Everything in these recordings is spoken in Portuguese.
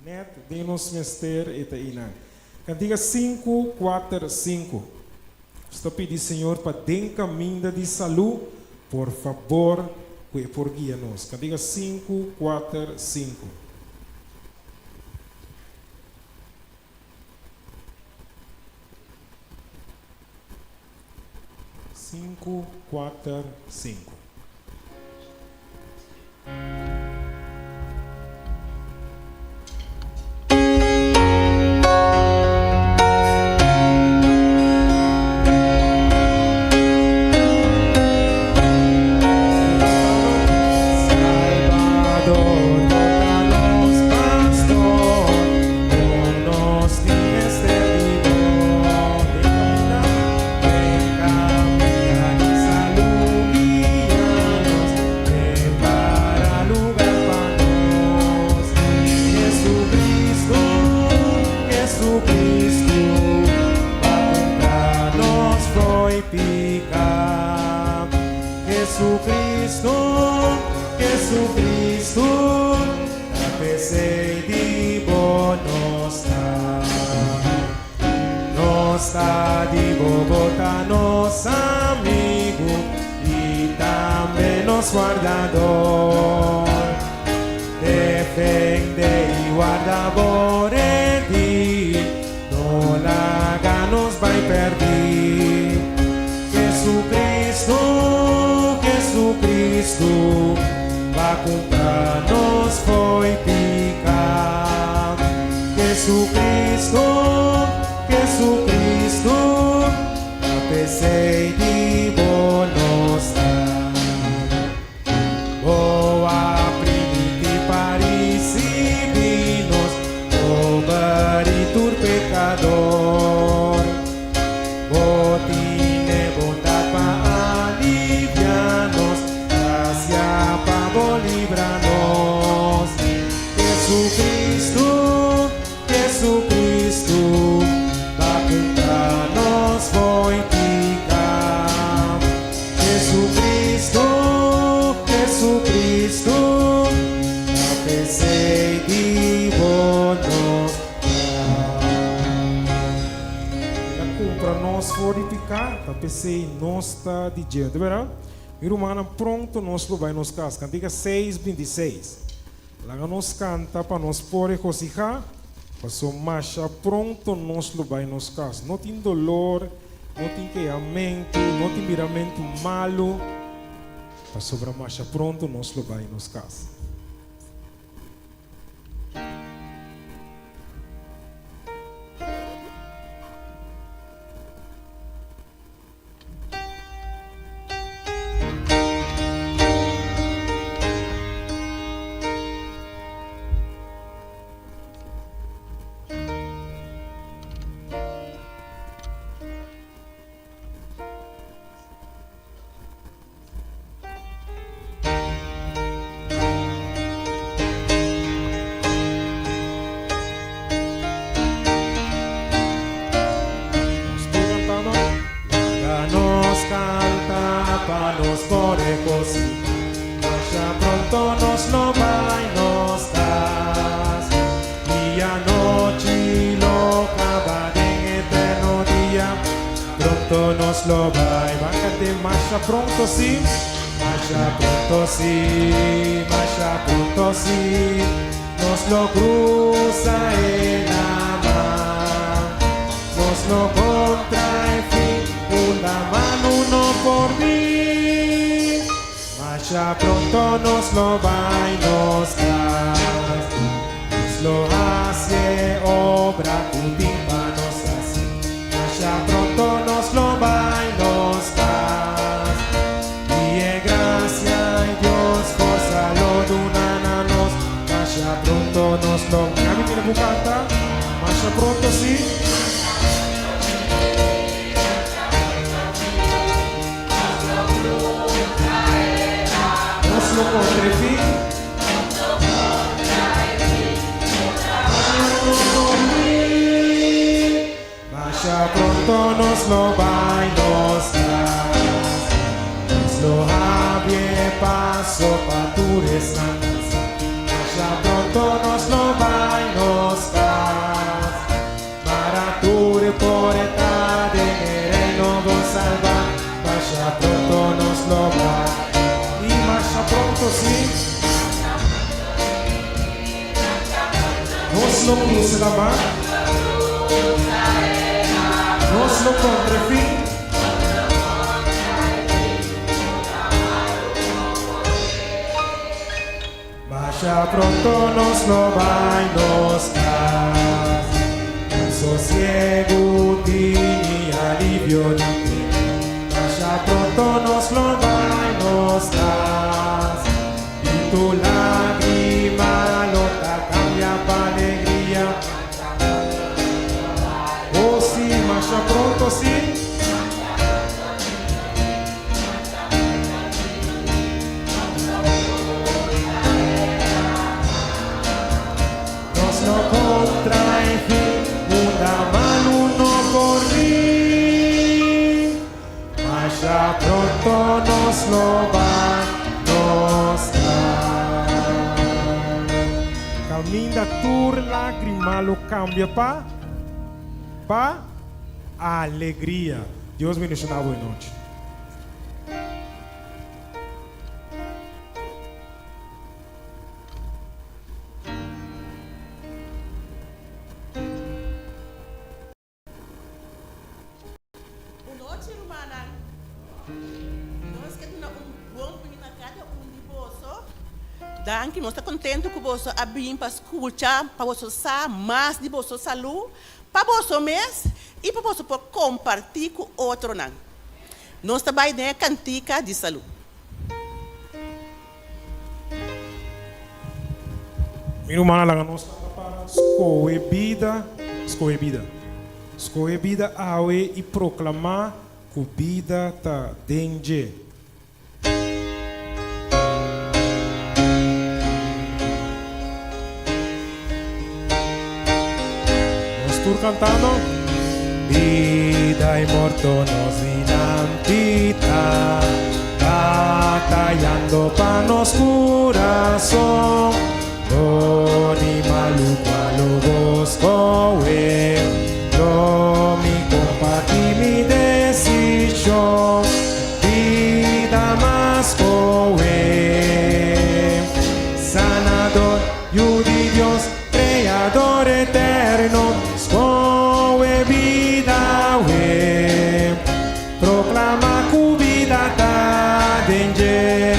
Net Denos Mister Itaína. Cantiga 545. Estou pedindo, Senhor, para den caminho de saúde, por favor, por guia-nos. Cantiga 545. 545. Guardador, defende y guarda por ti, no la ganos vai perder. Jesucristo, Jesucristo, va comprarnos foi picar. Jesucristo, Jesucristo, a pesei de bonos. Boa primiti parisinos, oberitur pecador. Botine bondad pa alivianos, gracia pa libranos. Jesucristo, Jesucristo, va comprarnos foi picar. Jesucristo, Jesucristo, a pesei de bonos. La compra nos fortificar, a pesei nos está de diante, verá? Mi romana pronto nos lo vai nos casa. Cantiga 6:26. Lá nos canta para nos por regocijar, passou marcha pronto nos lo vai nos casa. Não tem dolor, não tem queimamento, não tem miramento malo. Para sobre a marcha pronto nos lo vai nos casa. Nos porejos, ya pronto nos lo va y nos das. Día, noche, lo acabaré en eterno día, pronto nos lo va y bájate, marcha pronto sí, marcha pronto sí, marcha pronto sí, nos lo cruza en la mar, nos lo contrae fin, una mano uno por mí. Ya pronto nos lo va y nos da, nos lo hace obra, cultiva nos hace. Ya pronto nos lo va y nos da, y es gracia y Dios por salud una nos. Ya pronto nos lo va. ¿Alguien quiere buscar? Ya pronto sí. Lo contra ti, ya pronto nos lo va y nos da, nos lo abre paso para tu descanso. Ya pronto nos lo va y nos ya pronto nos lo va. Y más ya pronto, sí. Nos lo cruce la mano. Nos lo pondré fin. Mas ya pronto nos lo va y nos da. Sosiego y alivio de ti. Mas ya pronto nos lo va y nos da. Y tu lágrima lo te cambia para alegría. Oh sí, mas ya pronto sí. Nos lo contrae fin, una mano no por mí. Mas ya pronto nos lo va, nos da. Caminda tur lágrima lo cambia pa alegria. Deus me deixa na boa noite. Boa noite, irmã. Nós queremos um bom domingo a cada de vocês. Danke, nós estamos contentes com vocês abrir para escutar, para vocês saber mais de vossa saúde, para vocês mesmos e para vocês poder compartilhar com outros. Nós trabalhamos na cantiga de saúde. Minha irmã, ela nos para escolher vida awe e proclamar que vida tá dentro. Nós estamos cantando. Vida y morto nos dinamita, batallando pa nos corazón. Doni maluco a lo bosco, no mi compartí mi decisión. Vida más sanador, y Dios, creador eterno, vida, proclama cu vida ta denge,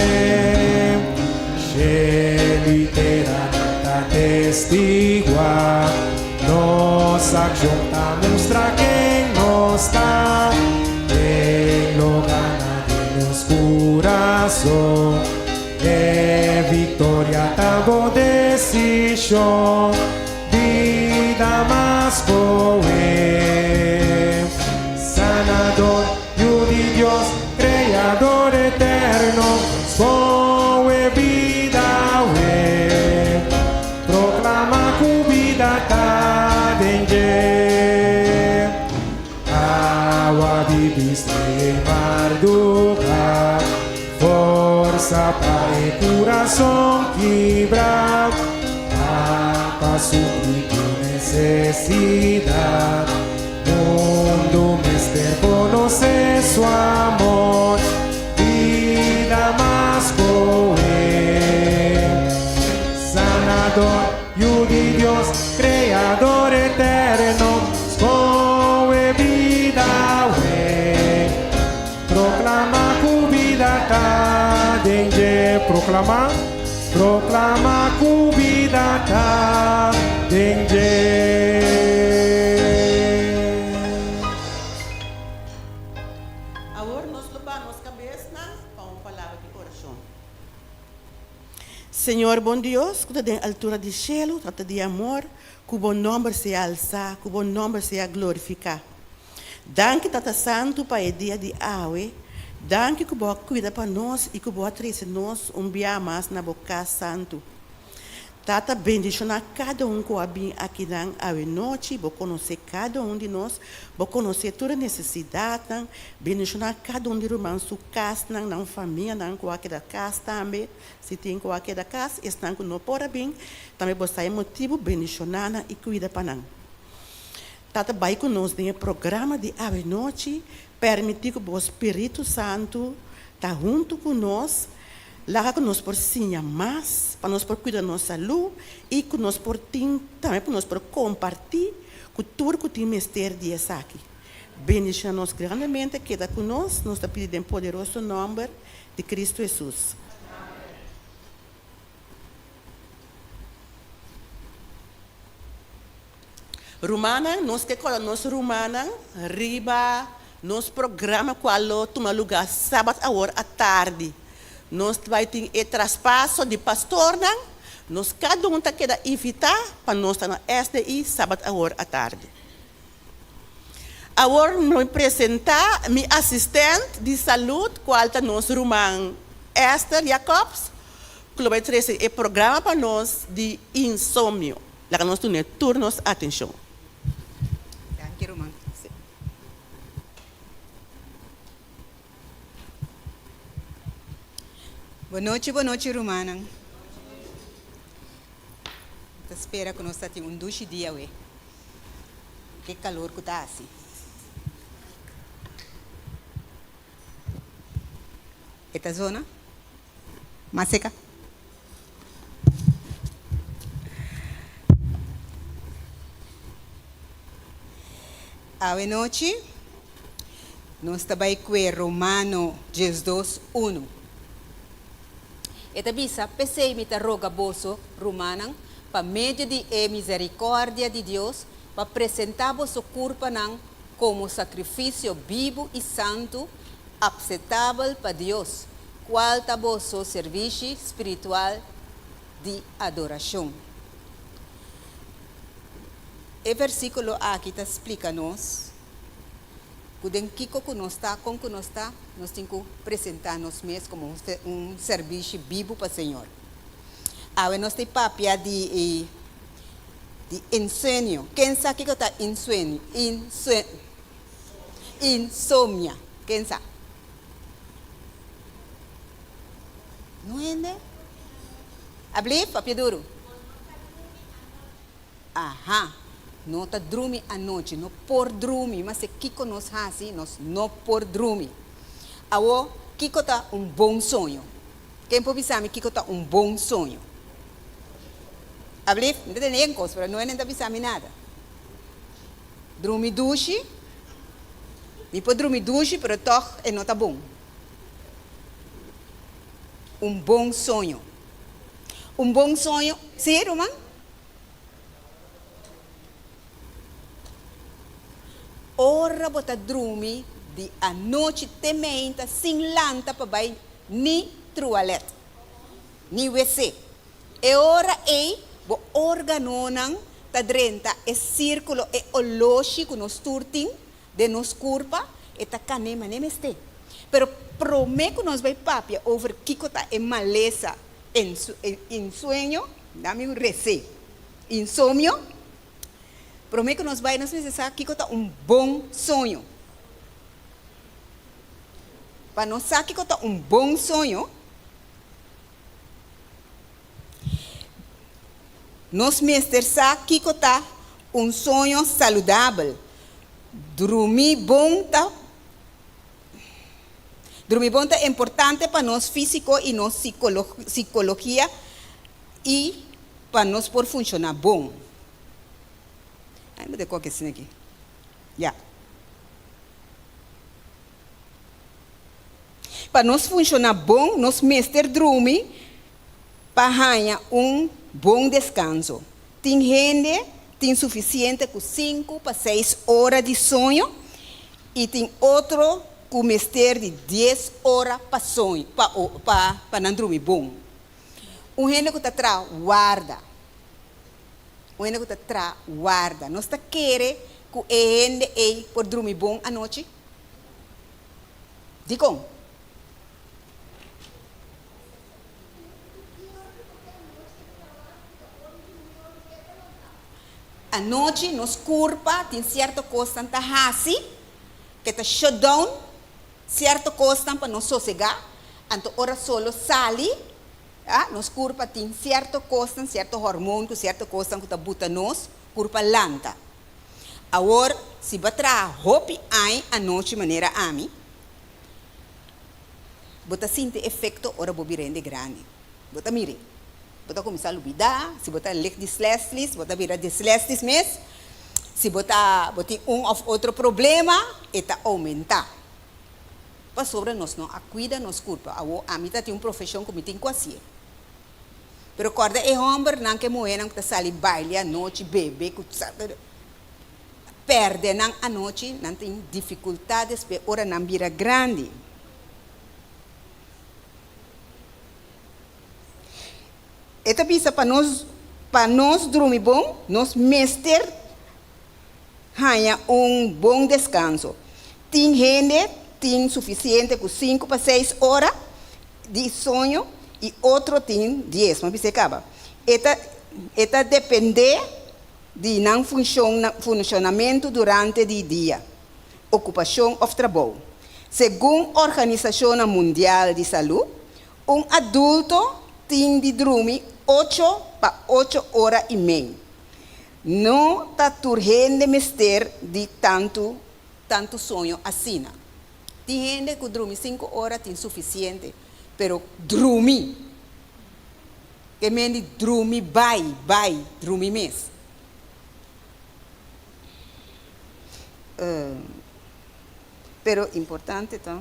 she litera ta testigua, nos acción ta mostra quem nos está, quem lo gana de los corazón, de victoria ta bo decisión. Vida más sanador, y Dios, creador eterno, vida, proclama cu vida ta denge, agua viviste marduca, força para el corazón quebrar. Suplir tu necesidad, mundo mister conoce su amor, vida más sanador, y Dios, creador eterno, vida, proclama tu vida ta denge, proclama cu vida ta denge. Agora nós levamos a cabeça para uma palavra de oração. Senhor, bom Deus, que está na altura do cielo, trata de amor, que o bom nome seja alçado, que o bom nome seja glorificado. Danke, Tata Santo, para o dia de hoje. Danke que você cuida para nós e que você traz nós dia mais na boca santo. Tata, bendicionar cada que vem aqui na noite, você conhecer cada de nós, você conhecer toda necessidade, bendicionar cada de irmãos sua casa, na família, na qualquer casa também, se tem qualquer casa, estão que não pode bem, também você é motivo bendicionar e cuida para nós. Tata, vai conosco no programa de hoje noite, permitir que o Espírito Santo está junto conosco, lá conosco por sinha mais, para nós por cuidar da nossa saúde e que nós por também para nós por compartilhar com tudo que tem mistério de aqui. Bendição nos grandemente, queda conosco, nós está pedindo em poderoso nome de Cristo Jesus. Romana, nós que cola nós romana, riba, nos programa qual toma lugar sábado a hora à tarde. Nós vai ter o traspasso de pastor, nós cada um está queda invitar para nós estar na SDI sábado a hora à tarde. Agora vou apresentar meu assistente de saúde, qual está nosso romano Esther Jacobs, que vai trazer o programa para nós de insônia. Lá nós temos turnos atenção. Danke, Roman. Boa noite, Romana. Espera que nós tenhamos duche dia, ué. Que calor que está assim. Esta zona? Mais seca? Boa noite. Nós estamos com Romano 12:1. Esta bisa, pensei me ta roga boso Romana, para meio de misericórdia de Deus, para apresentar vosso corpo como sacrifício vivo e santo, aceitável para Deus, qual é vosso serviço espiritual de adoração. O versículo aqui explica-nos que nós temos que apresentar nós mesmos como serviço vivo para o Senhor. Agora nós temos papia de insônia. Quem sabe o que é insônia? Insônia. Quem sabe? Não é? Abli, papia duro. Aham. Não está dormir à noite, não por dormir, mas se Kiko nos faz, nós não por dormir. Agora, Kiko está bom sonho. Quem pode pensar que Kiko está bom sonho? Abli, não tem nem coisa, mas não é nem pensar nada. Dormir duche, me pode dormir duche, mas toch não está bom. Bom sonho. Bom sonho, sim, Roman? Ora bota dormir de a noite tementa sem lanta para vai ni toilette ni WC. E ora bo organonan ta drenta e círculo e oloshi que nos turtin de nos curpa e ta canema nem este. Pero prometo que nos vai papia over kiko ta e maleza en sueño, dame un rece. Insomnio. Prometo que nós vai nos necessitar que está bom sonho. Para nós saber que está bom sonho, nós necessitamos que está sonho saudável. Dormir bom é importante para nós físico e nossa psicologia e para nós por funcionar bom. Ainda de qualquer assim aqui. Já. Para nós funcionar bom, nós mestre dormir para ganhar bom descanso. Tem gente, tem suficiente com 5 para 6 horas de sonho e tem outro com mestre de 10 horas para sonho, para não dormir bom. Gente que está guarda. O ene que está guarda. Nós está querendo que o ene por dormir bom à noite? Diga. À noite, nos curpa, tem certa coisa que está assim, que está shutdown, certa coisa para nos sossegar, então ora solo sali. Nos curpa tem certa coisa, certo hormônio, certa coisa que está bota nos curpa lanta. Agora, se batra hopi ai a noite maneira ami, bota sente efeito ora bobirende grande. Bota mire. Bota começar a lubidar, se bota lek dislexis, bota vira dislexis mes, se bota of outro problema, eta aumenta. Para sobre nós não a cuida nos culpa. A mim tem profissão como tem quase. Pero corda é homem não que moer não que sali baile a noite bebe que perde não a noite não tem dificuldades pe ora não vira grande. Eta bisa para nós dormir bom, nós mestre ganha bom descanso. Tem gente tem suficiente com 5 para 6 horas de sonho e outro tem 10, mas você acaba. Eta depende de não funcionamento durante o dia, ocupação ou trabalho. Segundo a Organização Mundial de Saúde, adulto tem de dormir 8 para 8 horas e meia. Não está turgendo mestre de tanto sonho assim. Tem gente que dorme 5 horas tem suficiente, pero dormir, que mendi dormir dormir mesmo. Pero importante tá?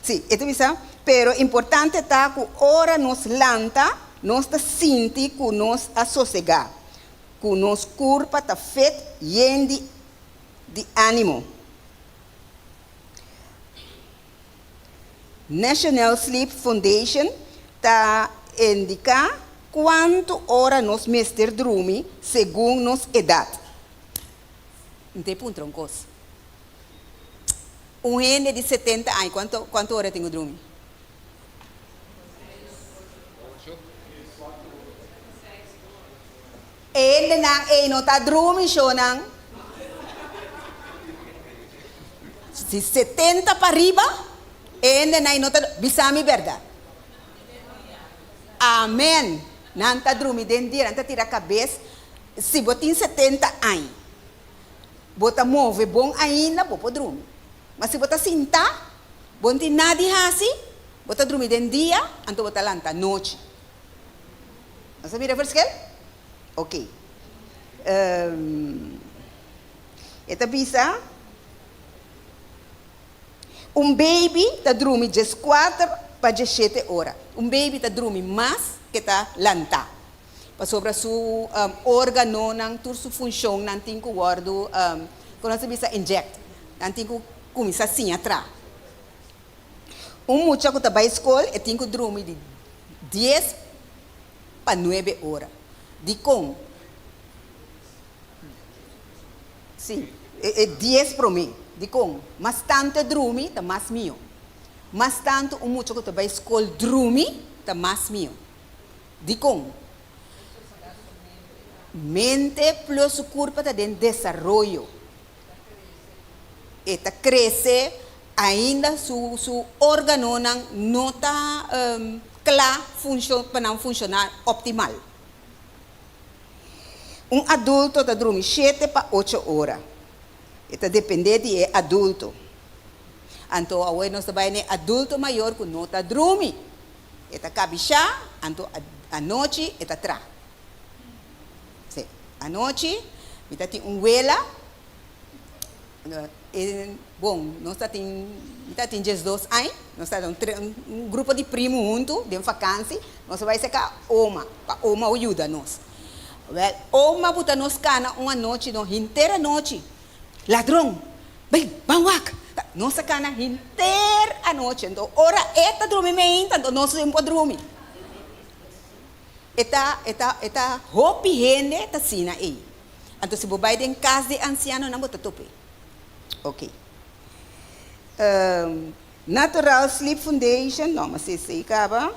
Sim, então bisa, pero importante tá que ora nos lanta, nós tá sente que nós assossegar, que nos corpo tá feito de ânimo. National Sleep Foundation está indica quanto hora nós mestre dormir segundo nossa idade. Não tem ponto troncos. Gente de 70 anos, quanto hora tem que dormir? 8. Não está dormindo, não. Se 70 para arriba, não está bisami verdade. Amém. Não está dormindo dentro dia, não está tirando a cabeça. Se você tem 70 anos, você move bom ainda, você pode dormir. Mas se você sentar, você não tem nada assim, você dormir dentro dia, então você lanta à noite. Você mira a verschil? Ok. Esta bisa. Baby está dormindo de 4 para 17 horas. Baby está dormindo mais que está lanta. Para sobre seu órgão, não tudo sua função, não tem que guardo, quando você bisa inject, não tem que começar assim atrás. Muchacho que está para a escola, tem que dormir de 10 para 9 horas. De como? Sim, é 10 para mim. De como? Mas tanto dormir, está mais meu. Mas tanto muchacho que está para a escola dormir, está mais meu. De como? Mente plus corpo está em desenvolvimento. Está cresce, ainda su órgão não está claro para não funcionar optimal. Adulto está dormindo 7 para 8 horas. Está dependendo de adulto. Então, agora nós trabalhamos adulto maior que não está dormindo. Está cabichar, então a noite está atrás. A noite, está tem vela. Bom, nós tem 12 anos, nós temos grupo de primos junto, de vacância, nós vai secar oma, para oma ajuda nós. Oma bota nos cana uma noite, inteira noite. Ladrão, bem, bawak. Nossa cana inteira a noite. Então, ora eta dormir então nós não podemos dormir. Eta hopi gente eta sina aí. Então, se você em casa de anciano, não bota tope. Ok. Natural Sleep Foundation, não, mas se acaba.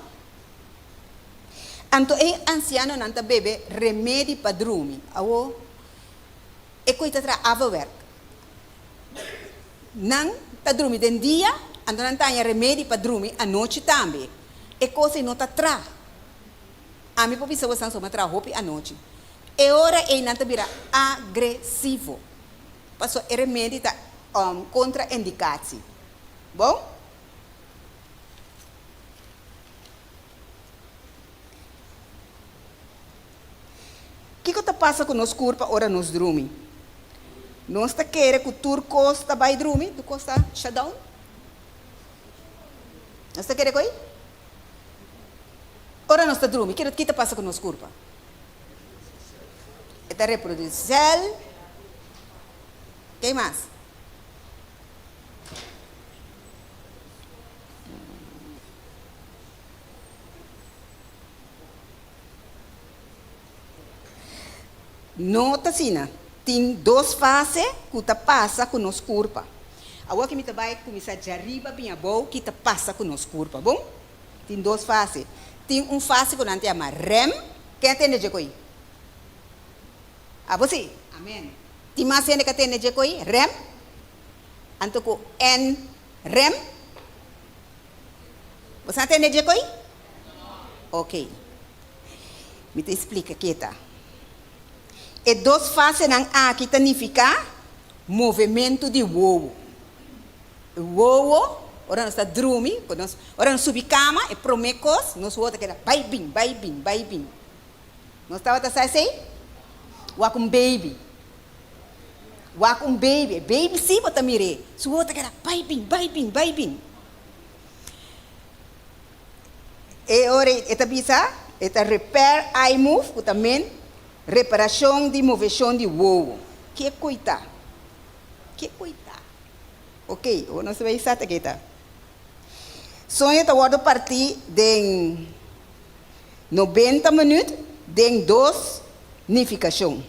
Então, anciano não bebe remédio para dormir. É coisa para overwork. Não está dormindo de dia, então não tem remédio para dormir à noite também. É coisa não está atrás. A minha população está só para à noite. É hora e não está vira agressivo. Passo é remédio tá contraindicação. Bom? O que passa com nos corpo ora nos dormimos? Nós está querendo que o turco está vai dormir, tu costa shutdown? Nós está querendo coi? Ora nós está dormir, o que passa com nos corpo? Está reproduzir cel. Quem mais? Nota assim, tem duas fases que passa com nos corpo. Agora que me vai começar de arriba bem bom que passa com nos corpo, bom? Tem duas fases. Tem uma fase que nós chama REM, quem atende de coi? Ah, você? Amém. Tem mais gente que atende de coi? REM? Anto ko NREM? Você atende de coi? Ok. Me te explica aqui, tá? E duas fases não aqui significa movimento de voo. O voo, ora nós está dormindo, ora nós subimos cama e promecos, nós volta que era vai bem. Nós estava assim? Walk baby. Baby sim, bota mire. Su volta que era vai bem. E ora, eta bisa, eta repair eye move, que também reparação de movimento de voo. Que coita? Ok, o nós vai estar aqui, tá? Sonho está a partir de 90 minutos, de 2 nificação.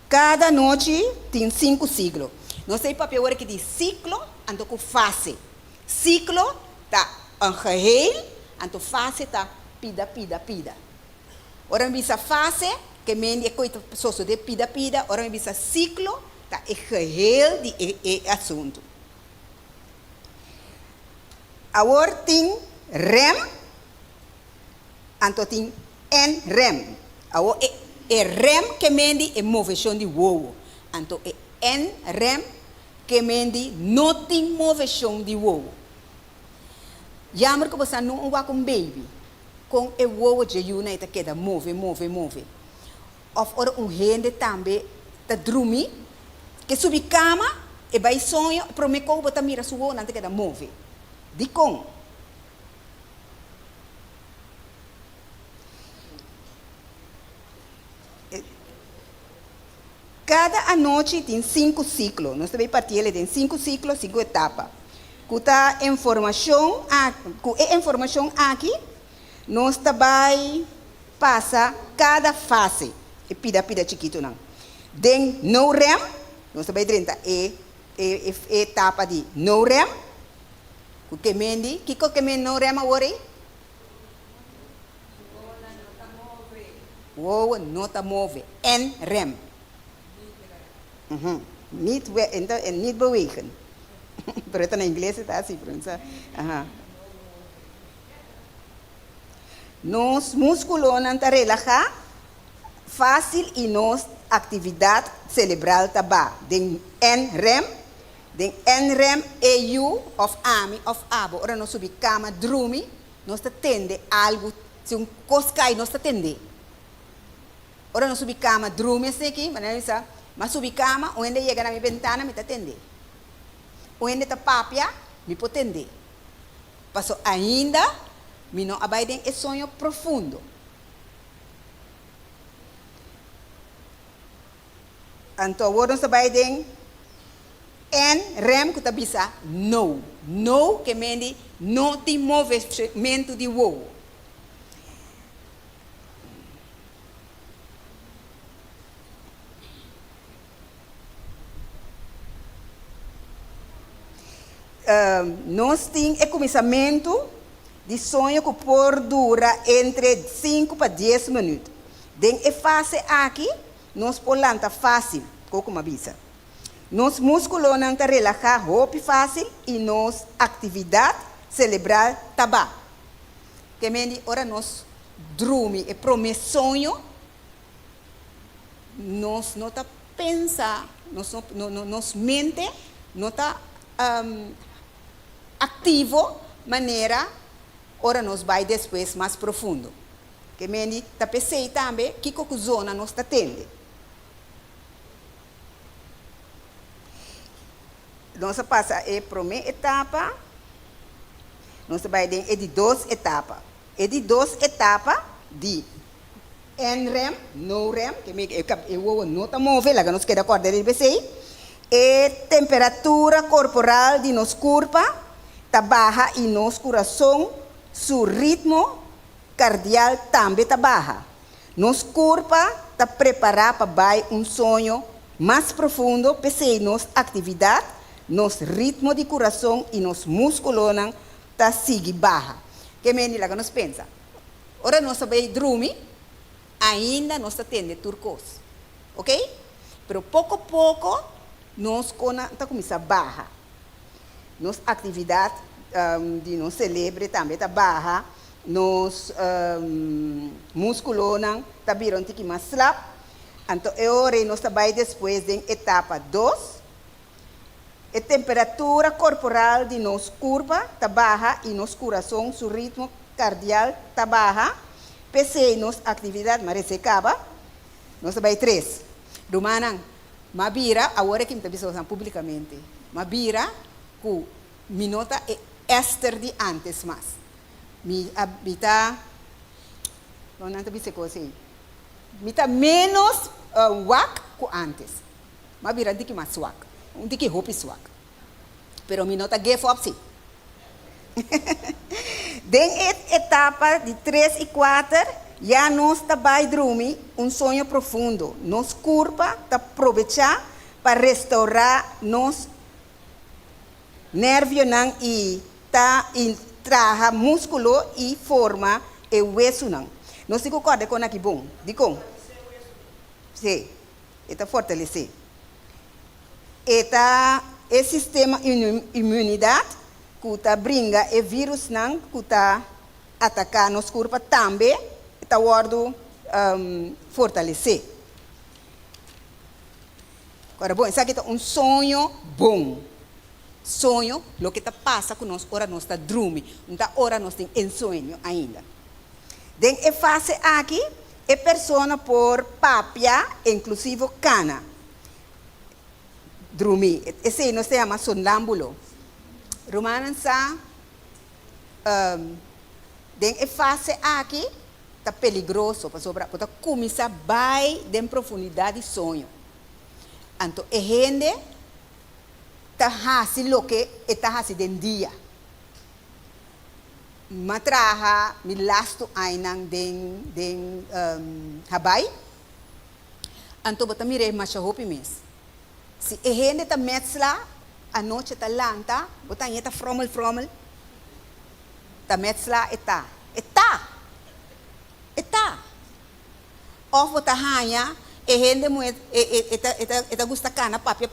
Cada noite tem 5 ciclos. Não sei papel agora que diz ciclo, ando com fase. Ciclo tá um geheel, ando fase tá pida. Ora bisa fase que mendi coisa sosso de pida. Ora bisa ciclo tá é geheel de assunto. Agora tem REM, ando tem NREM. Agora é REM que mendi é movimento de voo. Ando é NREM que mendi não tem movimento de voo. Jammer que você não vai com baby, com o voo de Juna e queda move. Of ora gente também tá dormir, que subi cama e vai sonho, promecou botar mira sua voo não te queda move. De com cada noite tem 5 ciclos. Nós também partilhamos tem 5 ciclos, 5 etapas. Com a informação aqui, nós também passa cada fase. E pida chiquito não. Den no REM, nós também tenta etapa de no REM. O que mendi, que mendi no REM agora? O nota move. NREM. Niet bewegen. Pero ito na inglês está assim, pronto. Nos músculos não está relaxar, fácil e nos atividade cerebral também. Den NREM é you of army of abo. Ora nós subi cama, dormir, nós tende algo, se coscai nós tende. Ora nós subi cama, dormir assim aqui, mas subi cama, onde chega na minha ventana, me atende. Onde está papia, me pode atender. Passou ainda, me não abaidem é sonho profundo. Então, agora nós abaidem NREM, que está bisa, no. No, que mende, não tem movimento de voo. Nós temos o começamento de sonho que por dura entre 5 para 10 minutos. Dentro da fase aqui, nós podemos fácil, como avisa. Nos músculos não relaxar roupa fácil e nos atividade cerebral também. Que mendi ora nós dormir e promer sonho nos não tá pensa, nos mente não tá ativo maneira ora nos vai depois mais profundo. Que mendi tá pensei também que zona nos tá tendo. Nós passa a primeira etapa, nós vai de duas etapas. E de duas etapas de NREM, NOREM, que eu vou nota mover, lá que nós queda acordar de BC, e temperatura corporal de nos corpo tá baixa e nos coração, seu ritmo cardial também tá baixa. Nos corpo tá preparado para sonho mais profundo, pensei nos atividade, nos ritmo de coração e nos músculos tá sigue baixa. Que menos lá que nós pensa. Ora nós sabemos dormir, ainda nós tende turcos, ok? Pero pouco a pouco nós tá começar baixa. Nos atividade de nós celebre também tá baixa. Nos músculos tá viram que mais slap. Então agora nós vai depois de etapa 2. A temperatura corporal de nos curva está baixa e nos coração, seu ritmo cardial está baixa. Pensei nos atividade, mas se acaba. Nós vai 3. Rumanan, mabira, agora que me está visando publicamente, mabira, que me nota é Esther de antes mais. Me habita, não está visando assim. Me está menos wak que antes. Mabira, de que mais wak. Um que roupa swak. Pero mi nota give up sim. Den etapa de 3 e 4, já nós vai dormir sonho profundo. Nos curva tá aproveitar para restaurar nos nervio e tá traga músculo e forma e hueso não. Nós se concorda com aqui bom, dico. Sim, está fortalecer. Eta o sistema imunidade que tá brinca e vírus não que tá atacar nos corpo também está word fortalecer. Agora bom, isso aqui é sonho bom. Sonho, lo que tá passa com nós, ora nós tá dormir, então ora nós tem insônia ainda. Den e fase aqui, é persona por papia, inclusive cana. Dormir. Esse não se chama sonâmbulo. Romanan sa, den fase aqui, está peligroso, para começar bem de profundidade de sonho. Então, a gente está fazendo o que está fazendo em dia. Matraha, me lasto ainang den habay. Então, bota mire machahopi mes. Se a gente está metzla, a noite está lanta, botar está fromel, está metzla, está. Of botar hanha, a gente está gusta cana, papia,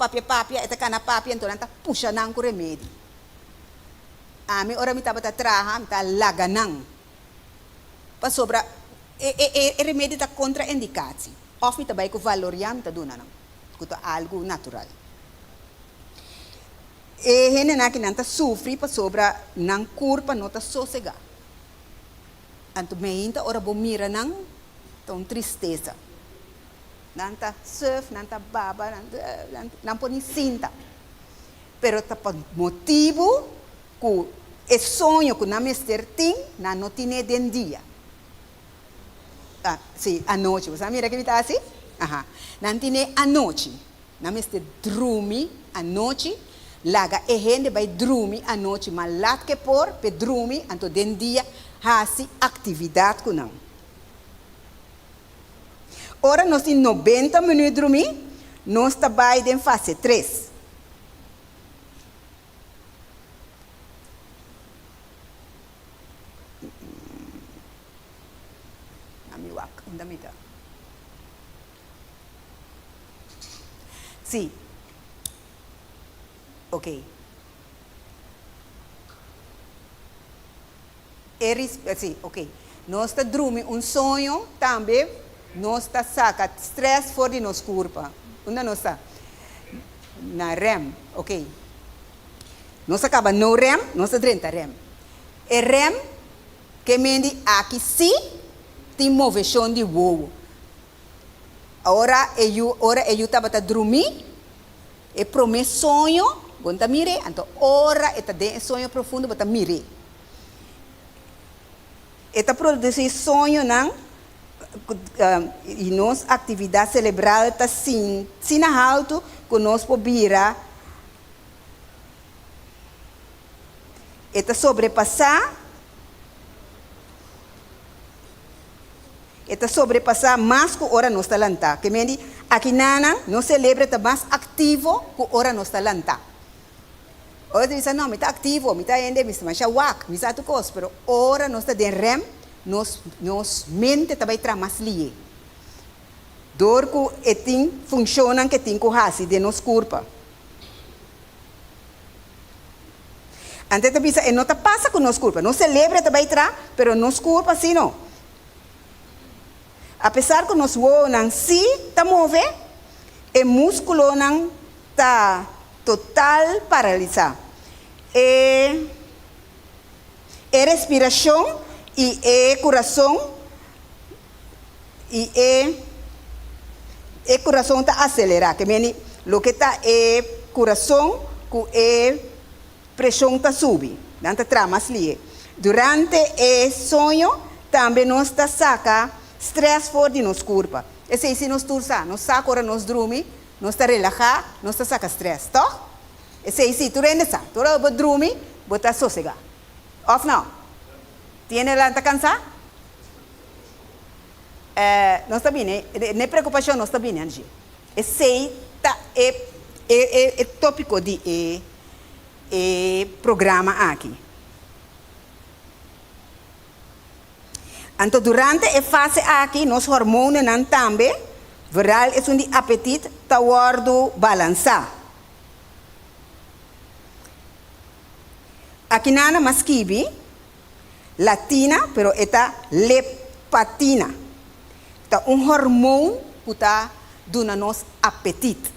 está cana papia, então está puxa nang com remédio. A mim, ora me está botar traha, me está laganang. Para sobra, remédio está contraindicado. Of me está vai com valoriam, está dona não. Kuta algo natural. E gente na que não sofre para sobra não curpa não tá sossega. Anto meinta ora bom mira não tão tristeza. Não tá surf, não tá baba, não pode cinta. Pero tá por motivo que é sonho que não mester tem, não tinha den dia. Ah, sim, a noite. Você mira que me tá assim? Aha. Nantine a noite, nameste dormir a noite, laga e gente vai dormir a noite, mas lá que por pe dormir, então den dia hasi atividade com não. Ora nós em 90 minutos dormir, nós trabalhamos em fase 3. Amiwak, ainda me dá. Sim. Ok. Sim, ok. Nós dormimos sonho também nós está saca stress fora de nos corpo. Onde nós está? Na REM, ok. Nós acaba no REM, nós está dentro REM. E REM, que mendi aqui sim, tem movição de voo. Agora eu estava a dormir, e para meu sonho, eu mire, então ora está de sonho profundo, eu mire. Está produzir sonho não, e nossa atividade cerebral está sim alto, que nós podemos está sobrepassa mais que hora nós está lanta. Que me aqui nana não celebra está mais ativo que hora nós está lanta. Hoje diz não, me está ativo, me está ainda, me está mais wak, me está tu coisa, pero hora nós está de rem, nos mente também está mais lié. Dor que etim funciona que tem que de nos corpo. Antes de pensar, não está passa com nos corpo, não celebra também tra, pero nos corpo assim não. Apesar que nos voos não se está move, o músculo não está total paralisado. E respiração e coração coração está acelerado. Que meni, lo que está coração que pressão está sube, não está tramas ali. Durante o sonho também nós está saca stress fora de nos corpo. Esse é se nós tursa, nós saca hora nós dormir, nós está relaxar, nós está saca stress, tá? Esse é se tu rende sa, tu vai dormir, bota sossega. Off não. Tiene la cansada? Não está bem, nem preocupação não está bem, Angie. Esse é tópico de programa aqui. Então, durante a fase aqui, nos hormônios também, viral é um apetite está balançado. Aqui nana masquibi, latina, pero está leptina. Está hormônio que está dando nos apetite.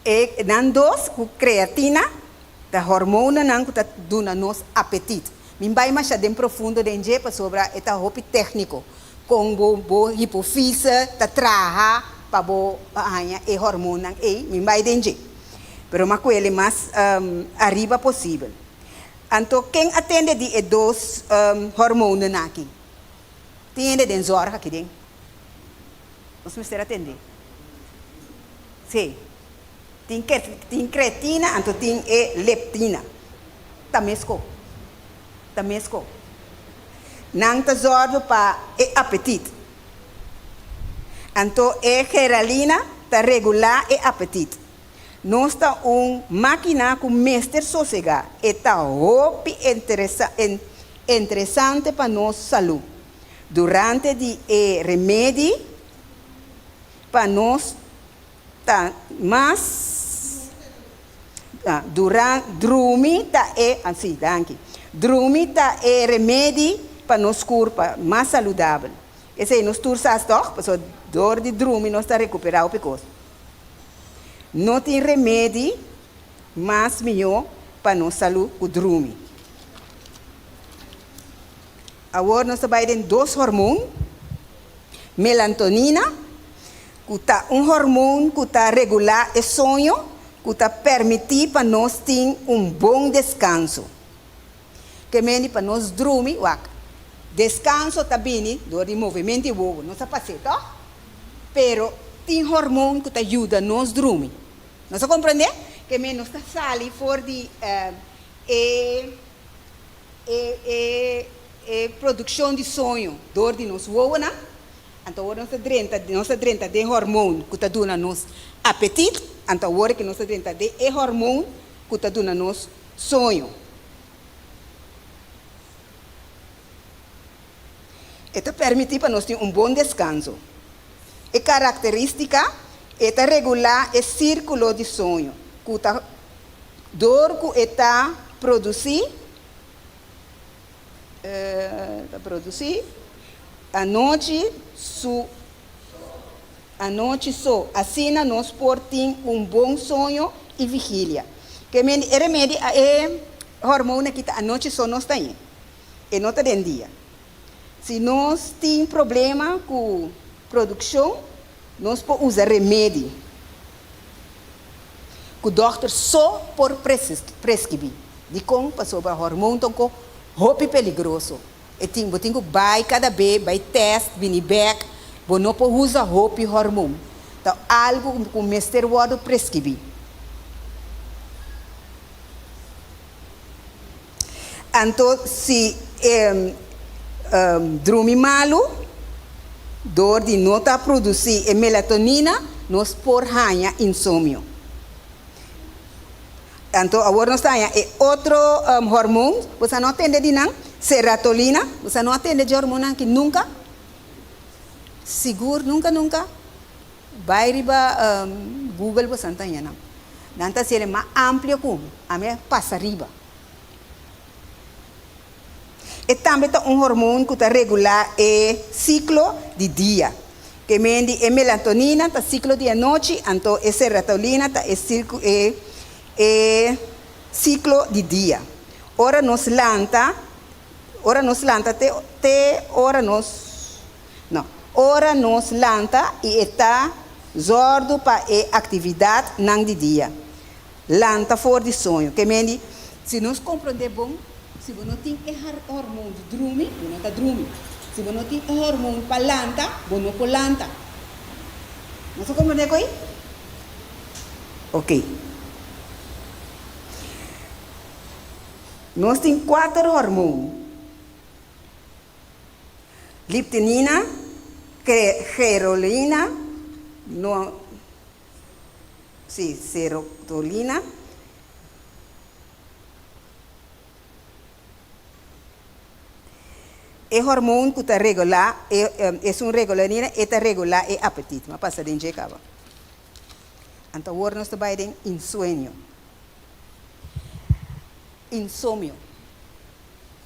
E nan dos, com creatina, está hormônio que está dando nos apetite. Min vai mais bem profundo dentro para sobre esta roupa técnico, com bo hipofise, tá traha para bo e hormônio min vai dentro. Pero mas com ele mais arriba possível. Então quem atende de dois hormônios aqui, tem de zorra aqui dentro. Nós vamos atender. Sim. Tem creatina, então tem leptina. Tamesco. Não está zorro para o apetite. Então, a geralina está regular o apetite. Nós está máquina com mestre sossegado. Está muito interessante para nossa saúde. Durante o remédio, para nós, está mais. Durante dormir, está assim, danke. Dormir é remédio para nos corpo mais saudável. Esse aí nos tursas toch, porque dor de dormir nós está recuperado pecoso. Não tem remédio mais melhor para nossa saúde que dormir. Agora nós trabalhamos em dois hormônios, melatonina, que está hormônio que está regular o sonho, que está permitir para nós ter bom descanso. Que meni para nós dormir, descanso também, do movimento e voo, não se passa, tá? Pero tem hormônio que ajuda a nós dormir. Não se compreende? Que meni nós sali fora de produção de sonho, dor de nós voo, né? Então agora nós drenta de hormônio que ajuda a nós apetite, então agora que nós drenta de hormônio que ajuda a nós sonho. Isso permite para nós ter bom descanso. A característica é regular o círculo de sonho. Que dor que está a noite só, assim nós portem bom sonho e vigília. Que é remédio é hormônio que a noite só nós tem, e não tem dia. Se nós temos problema com produção, nós podemos usar remédio. Que o doutor só por prescrever. De como passou para hormônio, então, roupa perigoso. E tem que vai cada vez, vai teste, vir back, você não pode usar roupa e hormônio. Então, algo que o mestre Wado prescrever. Então, se dormir malo, dor de não produzir melatonina, nós por ganhar insônia. Então, agora nós temos outro hormônio, você não atende de não, serotonina, você não atende de hormônio que nunca, seguro, nunca, vai riba Google, você não tem, não. Então, se ele é mais amplo como, a minha passa riba. E também tem hormônio que está regular o ciclo de dia. Que mende a melatonina, está ciclo de noite, então a serotonina está ciclo de dia. Ora nos lanta, ora nos lanta e está zordo para a atividade não de dia. Lanta for de sonho. Que mende, se nós compreender bom, se você não tem hormônio de dormir, você não está dormindo. Se você não tem hormônio para lanta, você não pode lanta. Você compreende isso? Ok. Nós temos 4 hormônios. Leptina, serolina, serotonina, o hormônio que está regular, é um regularina, e está regular o apetite. Mas passa de injecava. Então, agora nós trabalhamos em insônia. Insônia.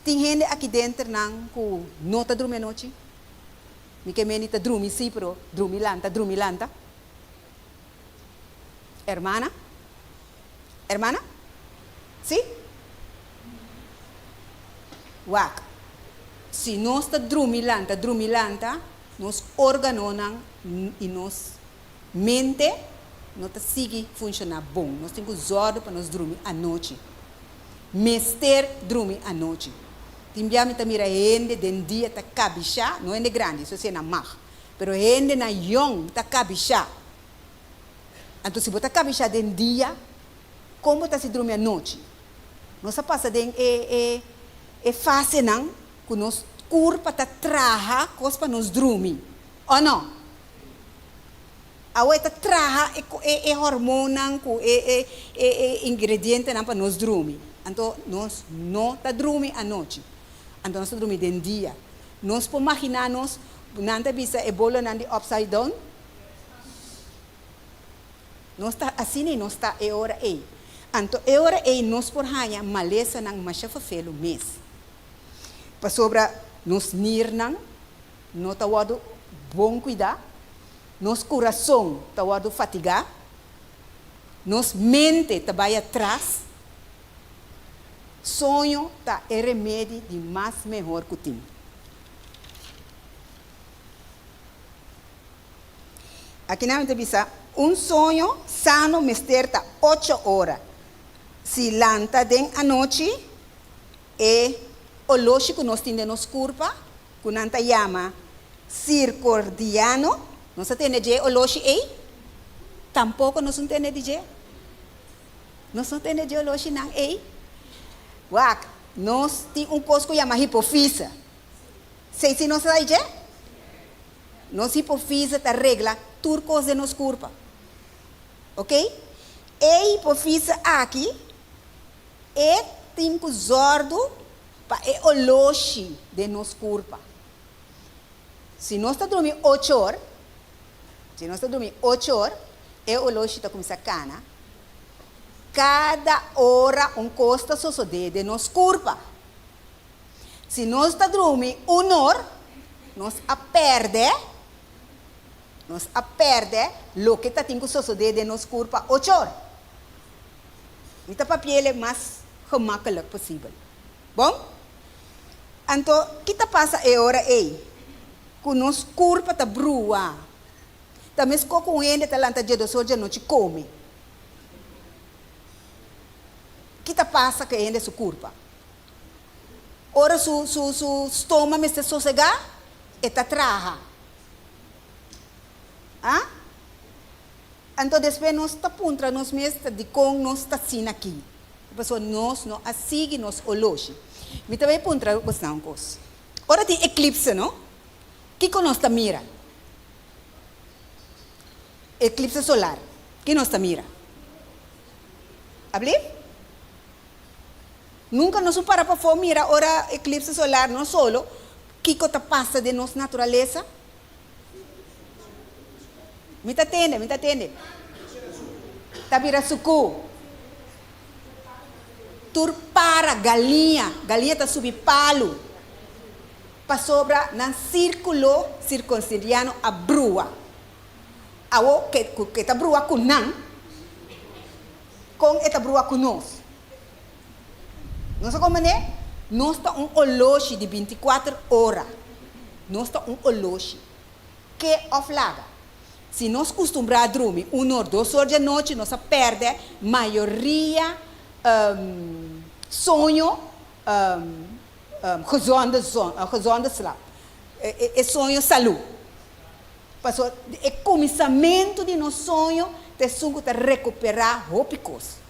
Tem gente aqui dentro que não está dormindo à noite. Me que está dormindo, sim, pero dormir lanta. Hermana? Sim? Wak. Se nós está dormindo lanta, nos órgãos e nos mente não está seguindo funcionar bom. Nós temos que usar para nós dormir à noite. Mester dormir à noite. Timbiami tamira gente den dia ta cabicha, não é grande, isso é na mar. Pero gente na young ta cabicha. Então se você cabicha den dia, como está se dormir à noite? Nós passa den fase não, que nos corpo ta traha, cos para nos dormir. Ou não? A outra traha é hormônio, é ingrediente para nos dormir. Então, nós não está dormindo à noite. Então, nós está dormindo de dia. Nós podemos imaginar, não está vista a bola não upside down? Nós está assim, nós está a hora aí. Então, a hora aí, nós podemos ganhar maleza não mais felo mês. Para sobre nos nirnang, não está wado bom cuidar. Nos coração está wado fatigar. Nos mente está vai atrás. Sonho tá é remédio de mais melhor que tem. Aqui na entrevista, sonho sano mesterta 8 horas. Se lanta den a noite e o lógico nós temos nos curva, que nanta chama circadiano, nós temos de o lógico aí, tampouco nós não temos de. Nós não temos de o lógico não aí. Wak, nós temos coisa que chama hipofise. Sei se nós sabemos? Nossa hipofise está regla tudo coisa nos corpo. Ok? E hipofise aqui tem que zordo para o loxi de nos corpo. Se nós está dormindo 8 horas, o loxi está começando a cana. Cada hora costa sucede de nos curva. Se nós está dormindo 1 hora, nós a perde lo que está tendo suceder de nos corpo 8 horas. Então, papel é mais gemakkelijk possível. Bom? Então, o que passa agora é que nos corpo está brua. Também se com ele está lá de 2 horas não te come. O que passa que ainda se corpo? Ora su estômago está sossegar e está traja. Ah? Então, depois nós está puntra, nós mesmos de com nós está assim aqui. Pessoal, nós não assim nós ologi. Me também puntra os nancos. Ora tem eclipse, não? Que nós está mira? Eclipse solar. Que nós está mira? Abli? Nunca nos para para mira ora eclipse solar não solo. Que está passa de nossa natureza? Me atende. Tabira suku. Tur para galinha está subir palo. Para sobra na círculo circuncidiano a brua. Awo que tá brua com nan. Com esta brua com nós. Nós como né? Nós está oloshi de 24 horas. Nós está oloshi. Que oflaga. Se nós costumamos a dormir 1 hora, 2 horas da noite, nós perde maioria sonho gezonde slaap. É sonho saúde. Passou o começamento de nosso sonho te sungo te recuperar roupas.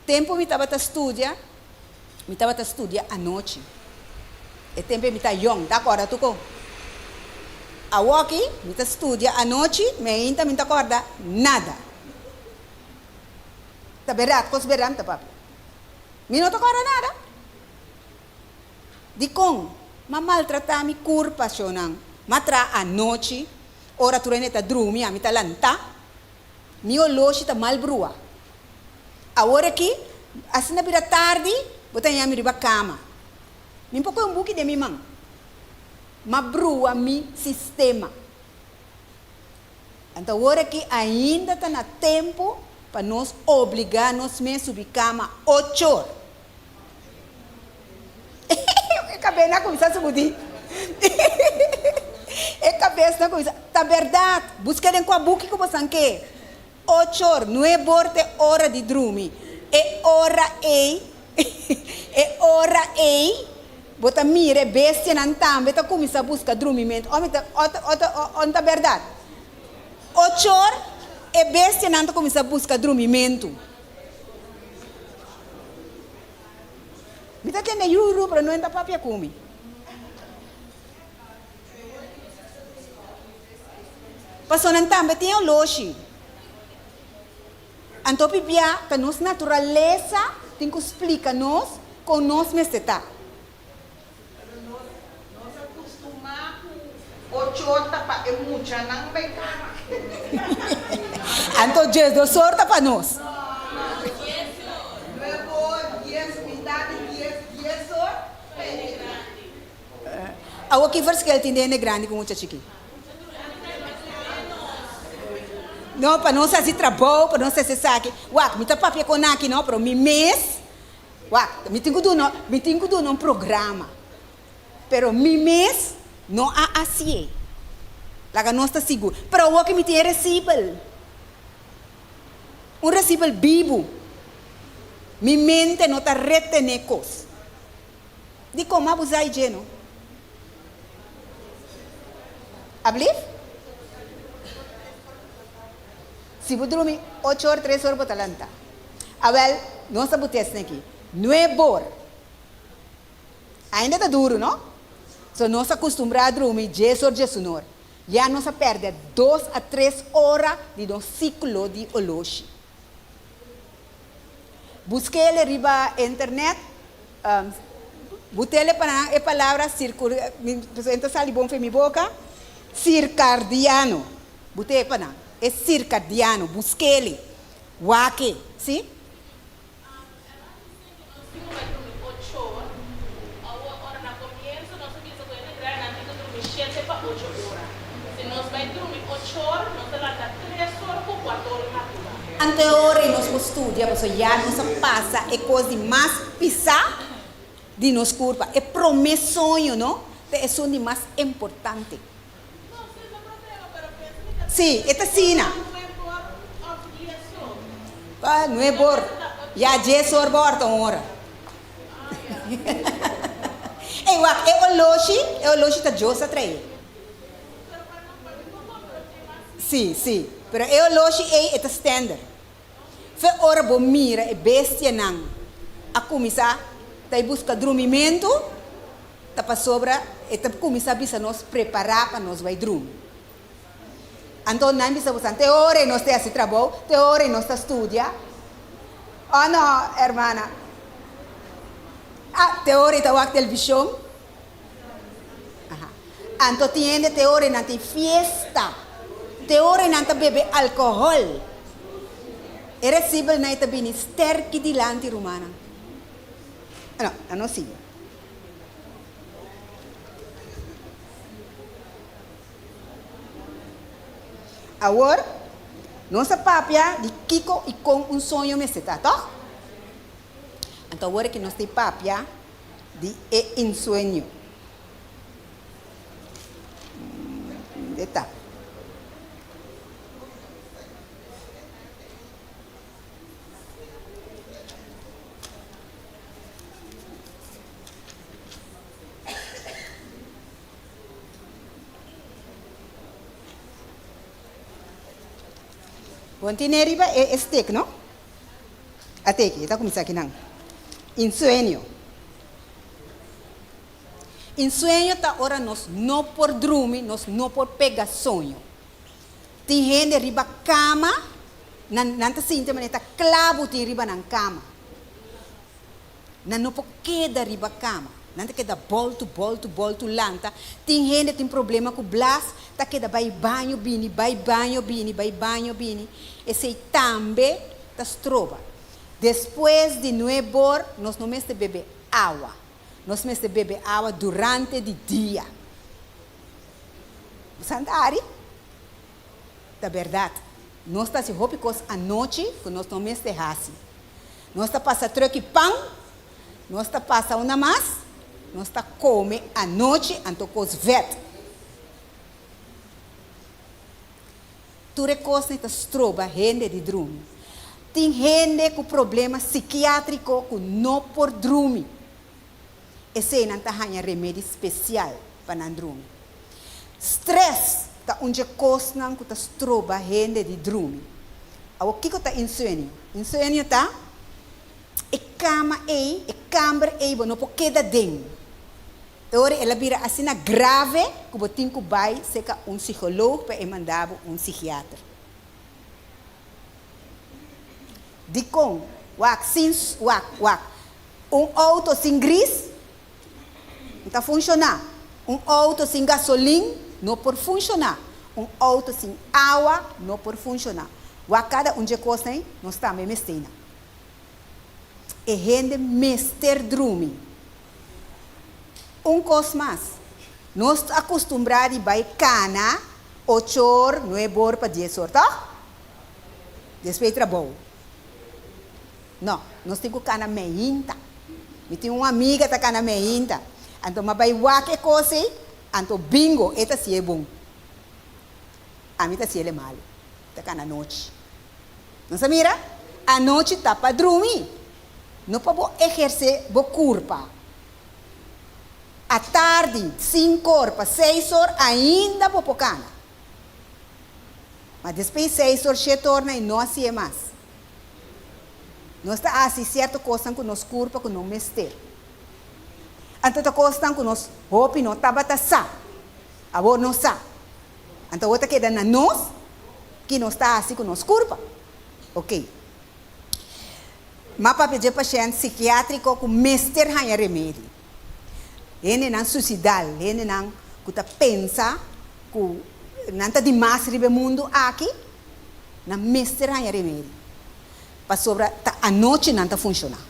Tempo me estava a estudar à noite. E tempo me estava young, tá agora tu com a walkie, me estudia à noite, me ainda me acorda nada. Tá verdade, coisa verdade, tá papi. Me não acorda nada. De com, mas maltratar me curpa, chonan. Matra à noite, ora tu reneta drumi, a me tá lanta. Me oloshi tá mal brua. A hora que, assim na vira tarde, botar a me riba cama. Me pouco um buque de minha mãe. Ma brua mi sistema. Então, agora que ainda está na tempo para nós obrigar nós mesmos a subir cama 8 horas. Acabei na começar a subir. Cabeça na começar. Tá verdade. Busquem com a boca que você quer. 8 horas. Não é hora de dormir. É hora é. Bota mire, bestia não tambe, tá começa a buscar dormimento. Onde tá verdade? 8 horas, e bestia não começa a buscar dormimento. Me tá tendo yuru para não entrar papia comigo. Passou não tambe, tem o loxi. Então, pipia, que nossa natureza tem que explicar nós com nós mesmos. 8 horas é muita, não vai cama. Então, Jesus sorta para nós. 10, metade, 10 horas. O que faz que ele tem é grande com muita chiqui. Não, para nós fazer trabalho, para nós fazer saque. Uau, me tá papel com aqui não, para mim mês. Uau, me tenho que dar um programa. Pero mi mês não há assim. Lá não está seguro. Para o que me tem recíbel. Recíbel vivo. Mi mente não está retendo coisas. De como abusar de gênero. Abrir? Se você dormir 8 horas, 3 horas, você lanta. Agora, nós estamos aqui. 9 horas. Ainda está duro, não? So, nós acostumamos a dormir 10 horas de sono. Já nós perde 2 a 3 horas de nosso ciclo de oloshi. Busquei ele riba internet. Botei para a palavra circular. Então, sali bom foi minha boca. Circadiano. Botei para é circadiano. Busquei ele. Wake. Sim? horas, nós temos até 3 horas com 4 horas natural. Ante ora nós estudamos, nós já nos passa é coisa mais pisar de nos curva. É promessonho, não? É isso de mais importante. Sim, é assim. Ah, não é bor. Já 10 horas borta uma hora. É o loji tá josa trai. Sim. Pero é o loji é standard. Fe ora bo mira é bestia não. A começar tá busca dormimento, tá para sobra, e tá começar a nos preparar para nós vai dormir. Então não bisa buscar teoria nós te assim trabalho, teoria nós tá estudia. Oh não, hermana. Ah, teoria tá wak televisão. Aha. Então tiene teoria na te fiesta. Teoria na te bebe alcohol. É recível na te bini sterk di lanti romana. Não sim. Agora, nossa papia de Kiko e com um sonho meseta, tá? Então agora que nós temos papia de ensueño. Eta. Continua riba é steak, não? Até aqui, está começando aqui não. Ensueño. Ensueño está ora nós não por dormir, nós não por pegar sonho. Tem gente riba cama, não está sentindo, mas está clavo tem riba na cama. Não por queda riba cama. Não queda volto lanta. Tem gente tem problema com blas, tá queda vai banho bini. Esse também tá estroba. Depois de 9 horas, nós não mesmo beber água. Nós mesmo beber água durante o dia. Santari? Da verdade. Nós tá se roupas à noite, que nós não mesmo assim. Nós tá passa troque pão, nós tá passa uma mais. Nós está come à noite, então com os vet. Tu recosta esta estroba, gente de dormir. Tem gente com problema psiquiátrico que não pode dormir. Esse não está ganhando remédio especial para não dormir. Stress está onde costa com esta estroba, gente de dormir. O que está insônia? Insônia está e cama e câmara e não pode quedar dentro. Agora ela vira assim grave, que você tem que vai ser psicólogo para mandar psiquiatra. De com, auto sem gris, não está funcionando. Auto sem gasolina, não pode funcionar. Auto sem água, não pode funcionar. Cada onde coisa não está me mestena. E gente mester dormir. Coisa mais. Nós estamos acostumados a ir cana, 8 horas, 9 horas para 10 horas, tá? Depois trabalho. Não, nós temos cana meinta. Eu tenho uma amiga que está cana meinta. Então, mas vai que coisa, então bingo, esta sim é bom. A mim está sim é mal. Está cana noite. Não se mira? A noite está para dormir. Não para exercer a culpa. À tarde, 5 horas para 6 horas, ainda vou pocana. Mas depois 6 horas, se torna e não assim é mais. Nós está assim, certa coisa que nos curva, que não mester. Então, a coisa que nos roupa, não está batata. Agora não está. Então, outra queda na nós, que não está assim, que nos curva. Ok. Mas para pedir paciente psiquiátrico, que mester ganha remédio. Ele não suicidal, ele não pensa que não está demais no mundo aqui, não mestre ganha remédio. Para sobre a noite não está funcionando.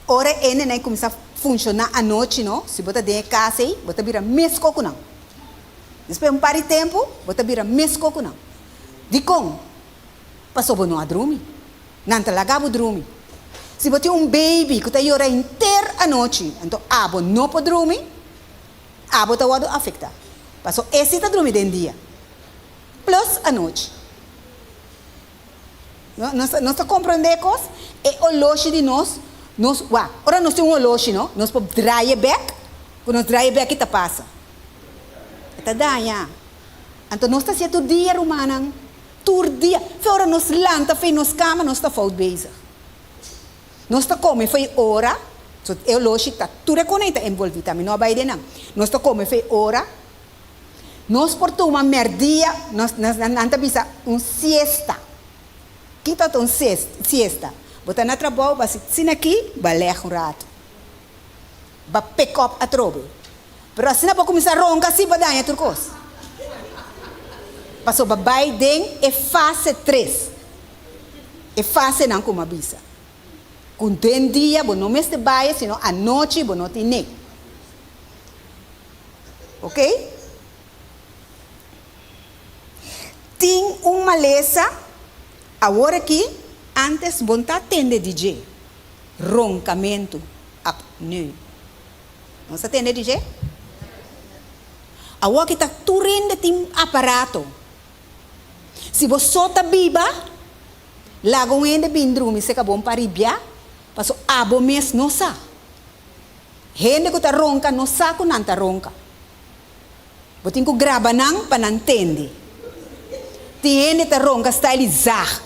Ora ele não começa a funcionar a noite, não? Se você tem casa aí, você vira mesco com não. Depois par de tempo, bota vira mesco com não. De com, passou bom a dormir. Não te lagava dormir. Se você baby que está hora inteira a noite, então abo não pode dormir, abo está wado afeta. Passou esse está dormir dentro dia. Plus a noite. Não está compreendendo coisas? É o loche de nós. Ora nós temos um loche, não? Nós podemos dry back. Quando nós dry back, está passa. Está daí. Então nós está certo dia, Romana. Tur dia. Fora nós lanta, fez nos cama, nós está falta bezig. Nós está comendo, foi hora. É o loche que está tudo conectado, envolvido. Também não vai de não. Nós está comendo, foi hora. Nós por uma merdia, nós não bisa siesta. Kita ton siesta. Bota na trabalho, basi sin aqui, balé um rato. Ba pick up a trobe. Pero assim na para começar a roncar, se badanha turcos. Passou babai den é fase 3. É fase não como avisa. Com den dia, bo não mês de baia, sino a noite, bo não tem nem. Ok? Tem uma lesa. Agora aqui, antes, bom tá atender DJ. Roncamento, apneia. Não se atende DJ? Agora que tá turinde tem aparato. Se você solta biba, lago um ende bindrumi, se acabou para ribia, passou abo mês não sa. Gente que tá ronca, não sa que não tá ronca. Botin que grava não para não entender. Tem gente que tá ronca, style zah.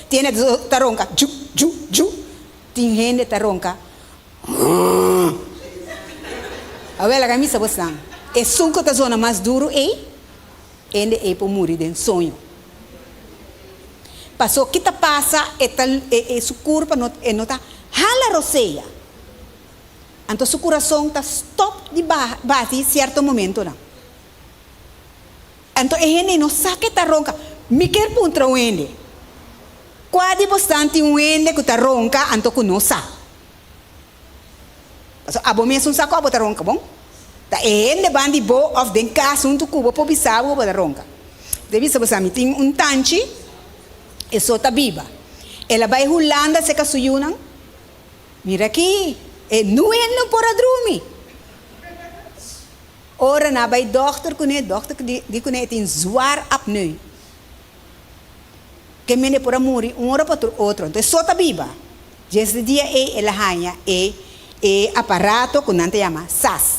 Tiene taronca, tem gente taronca. A ver a camisa você. É sunco da zona mais duro e ele é para morrer de sonho. Passou que tá passa é su corpo não tá hala roceia. Então seu coração tá stop de bate certo momento não. Então, ele não sabe que está ronca. Me quer puntra o ende. Quase bastante um ende que está ronca, então que não sabe. A bom mesmo sabe que está ronca, bom? Tá ende bandi bo of den caso um tucubo por bisar o está ronca. Deve ser você tem um tanche e só tá viva. Ela vai rolando se casuyunan. Mira aqui, não é por a dormir. Ora na bij dochter die kunnen in zwaar apneu. Que mene por amor, hora para outro. Então só tá viva. Esse dia ela ganha aparato que não te chama SAS,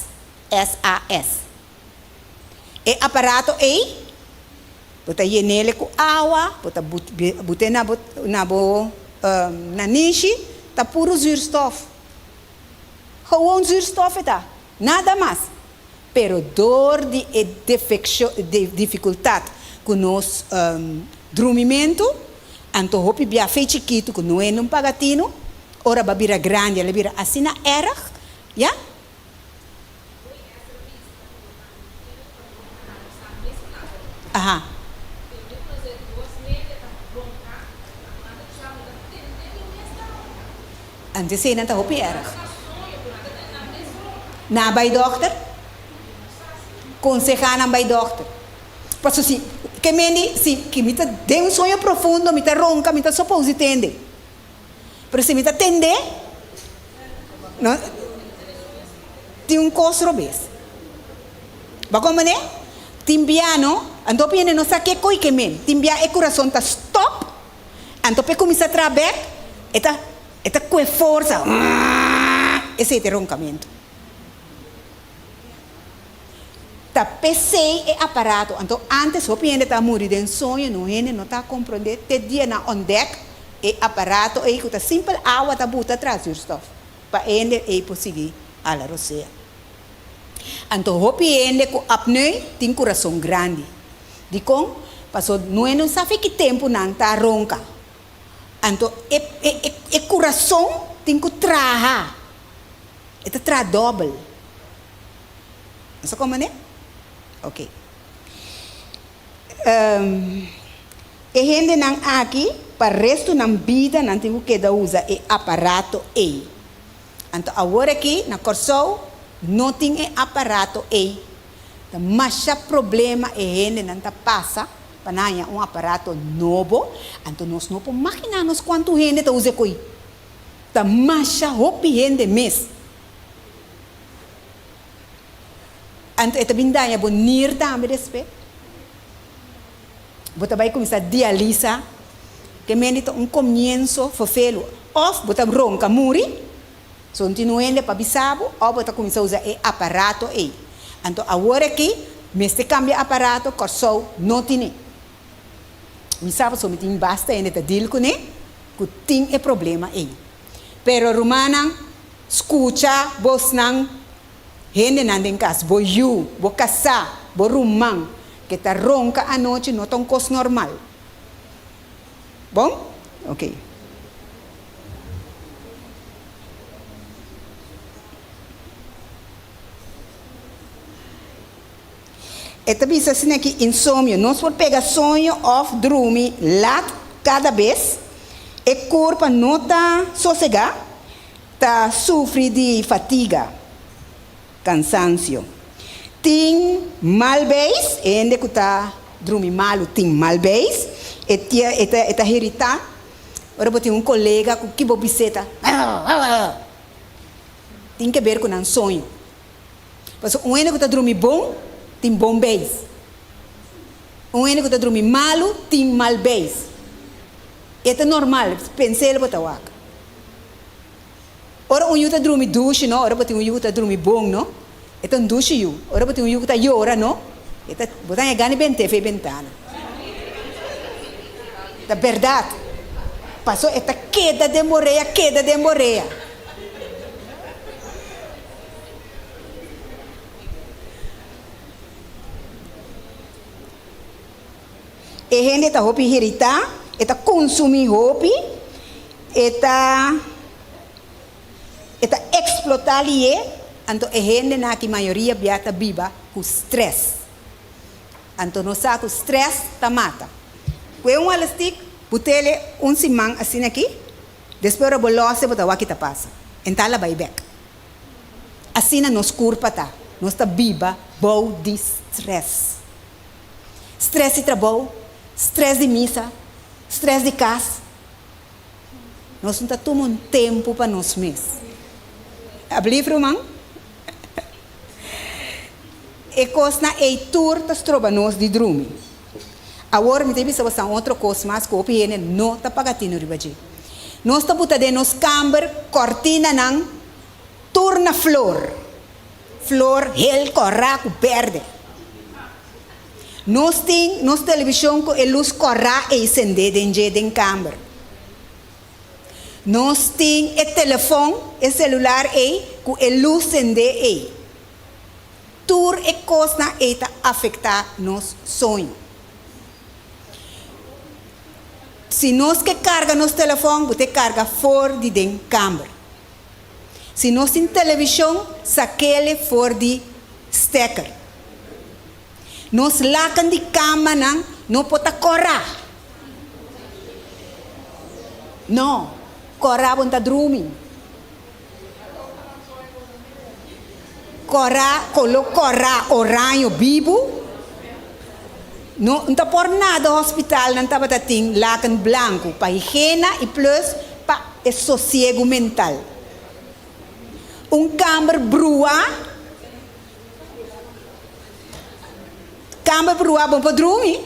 S-A-S. Aparato bota nele com água, bota botar na niche, tá puro zuurstof. Gewoon zuurstof tá, nada mais. Pero dor de dificuldade com nosso dormimento, então hopi bia fei chiquito que não é num pagatino, ora babira grande, ela bira assim na era, já? Aha. Antes sei não tá hopi era. Na by doctor? Consejar by doctor. Passo assim, que mendi, se que me tá de um sonho profundo, me tá ronca, me tá só pause tende. Pero se me tá tende, não, tem um costro bes. Ba como né? Timbiano, ando piene não sabe que coi que men. Timbia e coração tá stop. Ando pe começa a trabalhar, eta com força. Esse é o roncamento. Tá PC e aparato. Então, antes, o piende tá morrer de sonho, não tá compreendendo. Te dia na ondek, e aparato, e que tá simples, água tá buta atrás do stuff. Para ele, e conseguir a la roceia. Então, o piende com apneu, tem coração grande. De com, passou, não sabe que tempo não tá ronca. Então, e coração tem que trabalhar. É tra double. Não sabe como é? Ok. E gente não aqui, para o resto da vida, não tem que usa o aparato. Então, agora aqui, na Corsou, não tem aparato aí, mas problema é ele não passa para aparato novo, então nós não podemos imaginar quanto gente está usando coi, tá masha hopi gente mês, então é também dá bonir também respeito, você vai começar a dialisa, que menita comienzo fofelo, ou você ronca muri, continuando para bisabo, ou você começa a usar aparato aí. Então, agora aqui, mestre cambia aparato, corso não tem. Bisabo só me tem basta ainda tá deal com ele, que tem problema aí. Pero romana, escuta, vos não, gente não tem casa, vos you, vos casar, vos rumang, que tá ronca à noite, não tão cos normal. Bom? Ok. Esta vez assim aqui, insônia, nós por pegar sonho ou dormir lá cada vez, e corpo não está sossegado, está sofre de fatiga, cansaço. Tem malbês, ainda que está dormir mal, tem malbês, eta irritado. Ora eu tenho colega que bobiceta, tem que ver com um sonho. Mas o ainda que está dormir bom, tem bom beijo. Um ano que está dormindo malo, tem mal beijo. É normal, pensei para o waka. Ora está dormindo duche, não? Ora tem está dormindo bom, não? É duche you. Ora tem está llora, não? É botar ganha bem te fez ventana. Da verdade. Passou esta queda de moreia. E gente está hopi irritar, está consumir hopi, está explotar ali, então a gente na que maioria biata biba com stress. Então nós sabemos que o stress tá mata. Foi um elástico, botele simão assim aqui, depois a bolsa botar o que tá passa. Então ela vai back. Assim nos corpo tá, nós tá biba bom de stress. Stress de trabalho, stress de missa, stress de casa. Nós não tomamos um tempo para nós mesmos. Abrir, irmão? E coisa na eitur das trobanos de dormir. Agora me tem que outra coisa mais que o PN não está pagatino ribaji. Nós está botando nos câmara cortina nang turna flor hel corraco verde. Nós tem nos televisão com a luz corra e acender dentro da câmara. Nós tem o telefone, o celular aí com a luz acender aí. Tur e coisa eta afetar nos sonho. Se nós que carga nos telefone, você carga fora de dentro da câmara. Se nós tem televisão, saquele fora de stecker. Nós lacan de cama não pode correr. Não, correr não está dormindo. Correr oranho vivo. Não está por nada no hospital, não está para ter lacan branco para higiene e plus para o sossego mental. Câmara brua bom para dormir.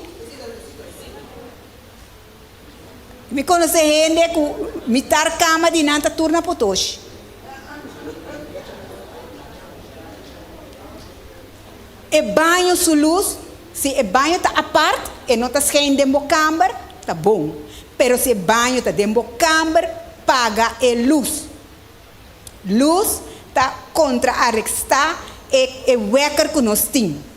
Me conhece gente que me tar cama de nanta turna potosh. E banho su luz, se o banho está à parte e não está saindo dentro da câmara, está bom. Pero se o banho está dentro da câmara, paga a luz. Luz está contra a restar e o wecker que nós temos.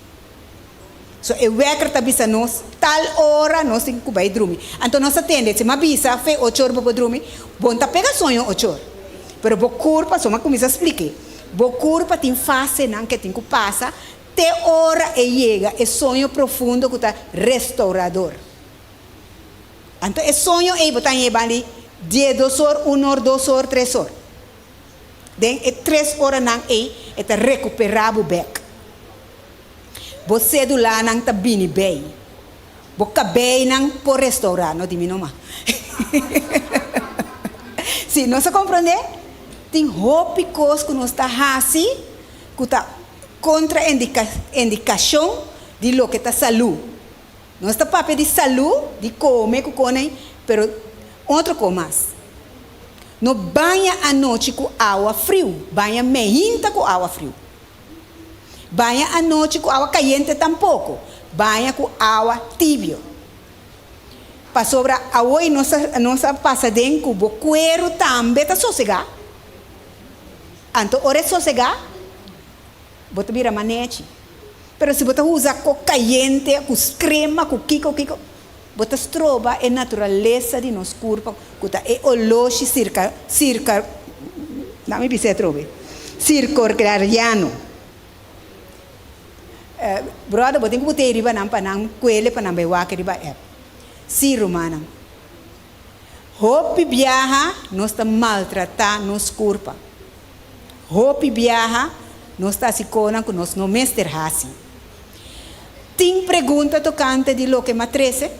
So, o wecker está avisando nós, tal hora nós temos que ir dormir. Então, nós atendemos, se me avisa, fez 8 horas para dormir, bom, está pegando sonho 8 horas. Pero, o corpo, só me começa a explicar. O corpo tem fase que tem que passar, até hora e chega, é sonho profundo que está restaurador. Então, é sonho, botar em ali, 10 horas, 1 hora, 2 horas, 3 horas. Then, 3 horas nang eta recuperar o bek. Você do lá nang tá bini bem. Boca bem nang por restaurar, não diminua. Sim, não se compreende? Tem roupa que nós está assim, que está contra indicação de lo que está saúde. Nós está papel de saúde, de comer, que conem, pero outro com mais. Não banha à noite com água frio, banha meinta com água frio. Banha à noite com água caliente tampouco, banha com água tibio. Para sobra a hoje nossa passa dentro do cuero também está sossegar. Então, hora sossegar, bota vira manete. Pero se você usa com caliente, com crema, com kiko, você estroba a natureza de nosso corpo, que é o loche não me precisa trobe, circadiano. Brother, você tem que botar riba não para não coelho para não beber que riba é. Sim, romana. Hope viaja, nós está maltratar nosso corpo. Hope viaja, nós está se conan com nós no mestre hasi. Tem pergunta tocante de lo que matrese?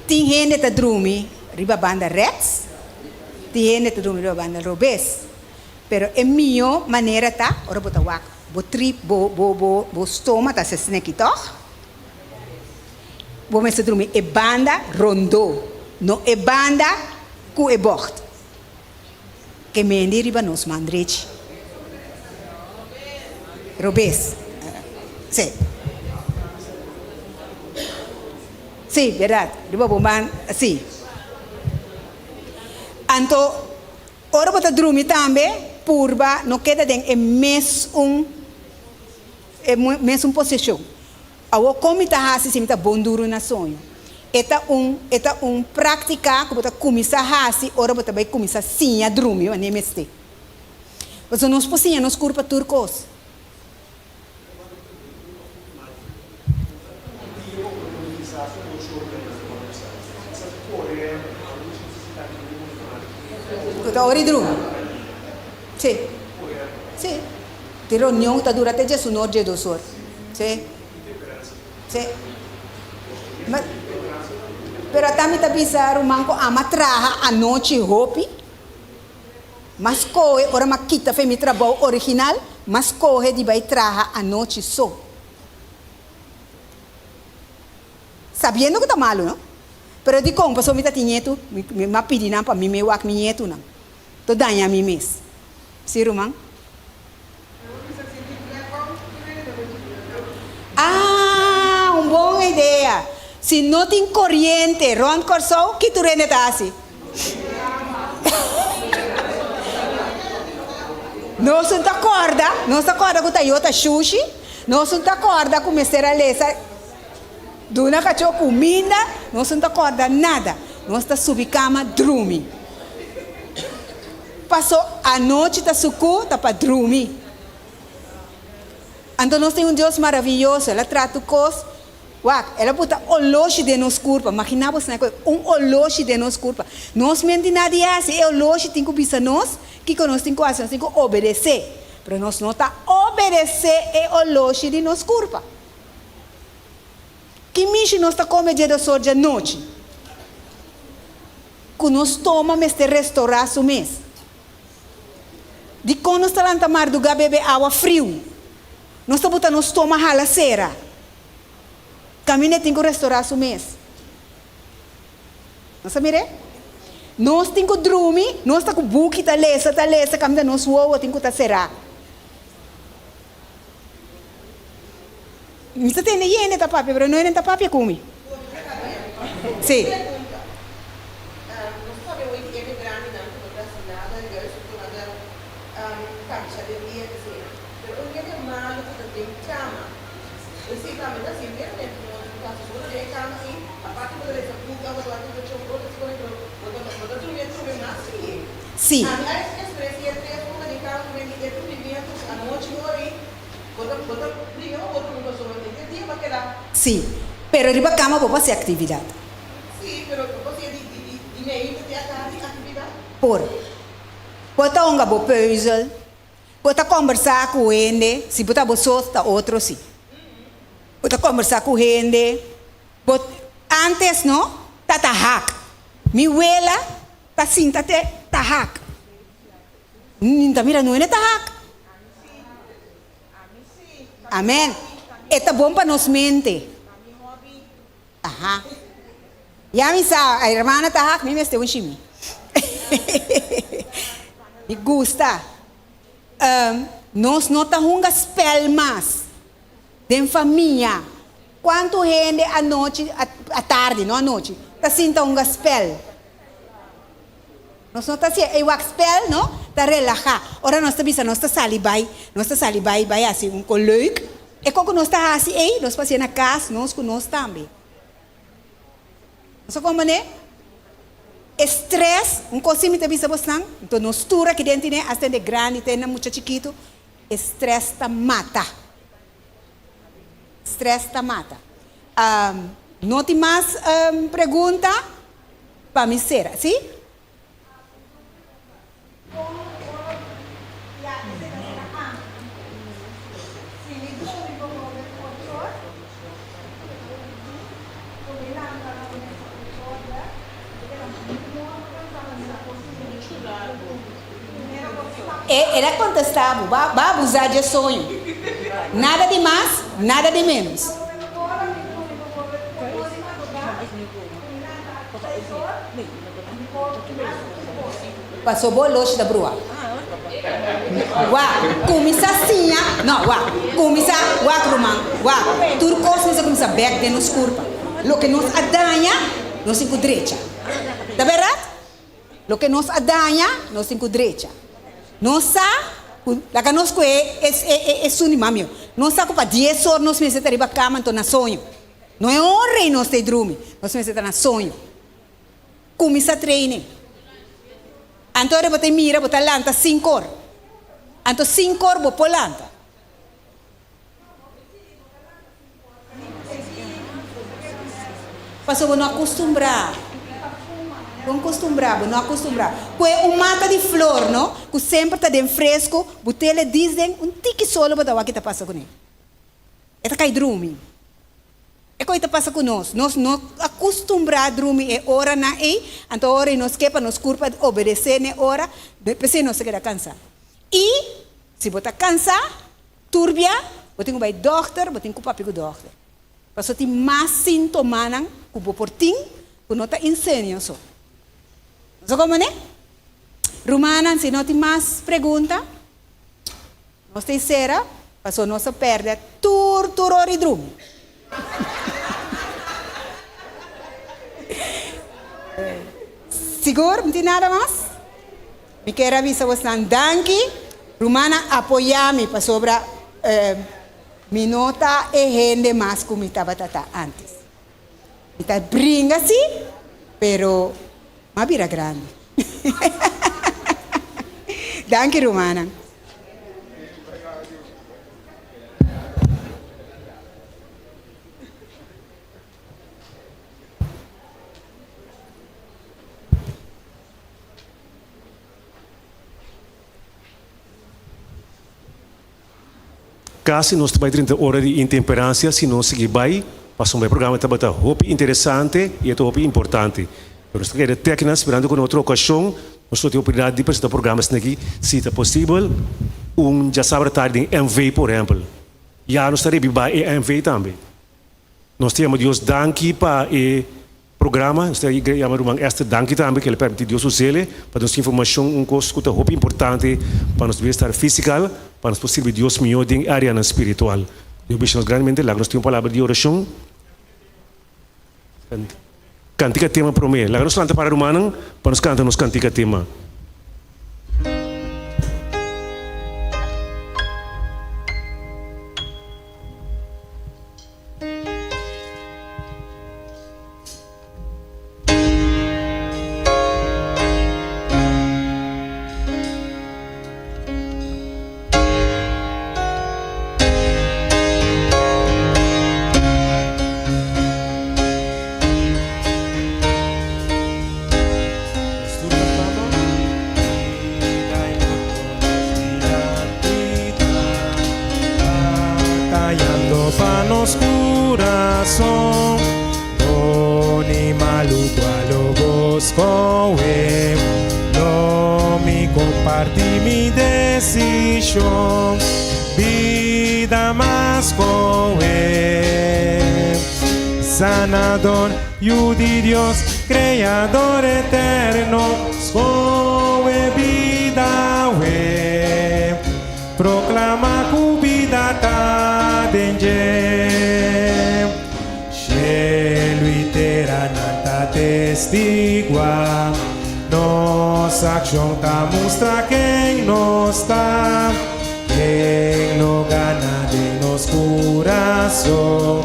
Tem gente que dorme riba banda rex, tem gente que dorme riba banda robes. Pero é minha maneira tá, ora bota wak, bo trip, bo stoma tá se snake toch. Bo me se dorme e banda rondo, no e banda ku e bocht. Que mendi riba nos mandrich. Robes. Sim. Sim, verdade. Riba bomban, sim. Anto, ora bota dormir também, purba, não queda den é mesmo posição. Awo como tá hasi sim tá bom duro na sonho. Eta prática que bota começar hasi, ora bota vai começar sim a dormir, nem mesmo. Você não posinha nos curpa turcos. Ora dormir. Sim. Sim. Ti reunião está durante até Jesus no dia 2 horas. Sim. Sim. Mas pero também tá pensando manco ama traha a noite hopi. Mas corre ora maquita foi mi trabalho original, mas corre de vai traha a noite só. Sabendo que tá malo, não? Pero de como passou mi tá tinheto, me pedindo para mim me wak mi nieto não. Tô danha mi mes. Sim, Romão? Ah, uma boa ideia. Se não tem corrente, Ron Corsou, que tu rende tá assim? Não se te acorda com Toyota Sushi, não se te acorda com Mr. Alessa, duna cachorro comida, não se te acorda nada. Não está subi cama, dorme. Passou a noite da sucu, tá para dormir. Então nós temos um Deus maravilhoso, ela trata coisas. Ela bota oloche de nos corpo. Imaginava oloche de nos corpo. Nós mente nada assim. É oloche tem que pensar nós que nós temos que fazer, nós temos que obedecer. Mas nós não está obedecer é oloche de nos corpo. Que miche nós está comendo dia de sorte à noite. Que nós toma mas te restaurar o mês. De quando nós está lá na mar do beber água frio. Nós está botando nos toma halaceira. Caminho tem que restaurar o mês. Não sabe? Nós temos que dormir, nós estamos com buque, tá lesa, caminho nós voa, tem que estar será. Você tem nem tá papi, mas não é tá papi come. Sim. Sim. Sim. Pero arriba cama vou fazer atividade. Sim, pero você de meio de atividade. Pode onga bo puzzle. Pode conversar com gente. Se pode bo solta outro sim. Pode conversar com gente. Antes não, tá tahak. Mi abuela tá sim tá tahak. Ninta mira não é tahak. Amém. É bom para nos mente. Ajá. Ya me sabe, a hermana tahak, me este un chimi. Me gusta. Nós não estamos spell mais. De família. Quanto gente à noite, à tarde, não à noite, está sentindo um spell. Nós não está assim, eu spell, não? Está relaxar. Ora nós estamos nós está salibai, vai assim um colloque. E quando nós está assim, nós passamos na casa, nós também. Nós como né? Estresse, coisa me tem bastante. Então nós tura aqui dentro né, até de grande, tem muito chiquito. Estresse tá mata. Estresse tá mata. Não tem mais pergunta para me ser, sim? Ela contestava, vai abusar de sonho. Nada de mais, nada de menos. Passou boa longe da brua. Começa assim, não, começa, crumang, tudo começa back de nos curva. Lo que nos adanha, nos cinco direita. Tá verdade? Lo que nos adanha, nos cinco direita. Nossa, la que nos é suni mamio. Nossa, para 10 horas nós meses arriba cama então na sonho. Não é hora e nós te dorme. Nós meses na sonho. Começa a treinar. Então eu botar mira, botar lanta 5 horas. Então 5 horas vou pôr lanta. Passou a não acostumbrar. Não acostumbrar. Porque mata de flor, não? Que sempre está bem fresco, botele dizem tique solo para o que está passando com ele. Está cai dormir. É coisa que passa com nós. Nós não acostumbrar a dormir é hora na então hora e nós quepa nos curva obedecer na hora, depois nós se queda cansar. E se você cansar, turbia, você tem que ir ao doctor, você tem que ir para o doctor. Porque tem mais sintomas que o portim, que não está insênio só. So como né? Romana, se não tem mais pergunta, nós temos cera, passou nossa perda, hora e drum. Seguro? Não tem nada mais? Me quero avisar você, danke. Romana, apoia-me para sobre minha nota e rende mais como estava antes. Está brinca assim, pero uma vira grande. Danke, Romana. Caso nós também 30 horas de intemperância, se não seguir bem, passou um programa que está muito interessante e é muito importante. Nós queremos técnicas, esperando que em outra ocasião, nós temos a oportunidade de apresentar programas aqui, se é possível, já sabe tarde em MV, por exemplo. Já nós estaremos bem em MV também. Nós temos Deus danke para o programa, nós temos esta danke também, que ele permite Deus usar, para nos informação, coisa que é muito importante, para nós estar físico, para nós possível Deus melhor em área espiritual. Eu vejo grandemente lá, nós temos uma palavra de oração. Cantica tema para mim. Lá nós cantamos para Romana, para nós cantar nos cantica tema. decisión, vida más joven, sanador, Yudi Dios, creador eterno, scoe vida we, proclama cu vida ta denge, lui terra nanta testigua, nossa acción ta mostra quem nos está, quem lo gana de nos coração,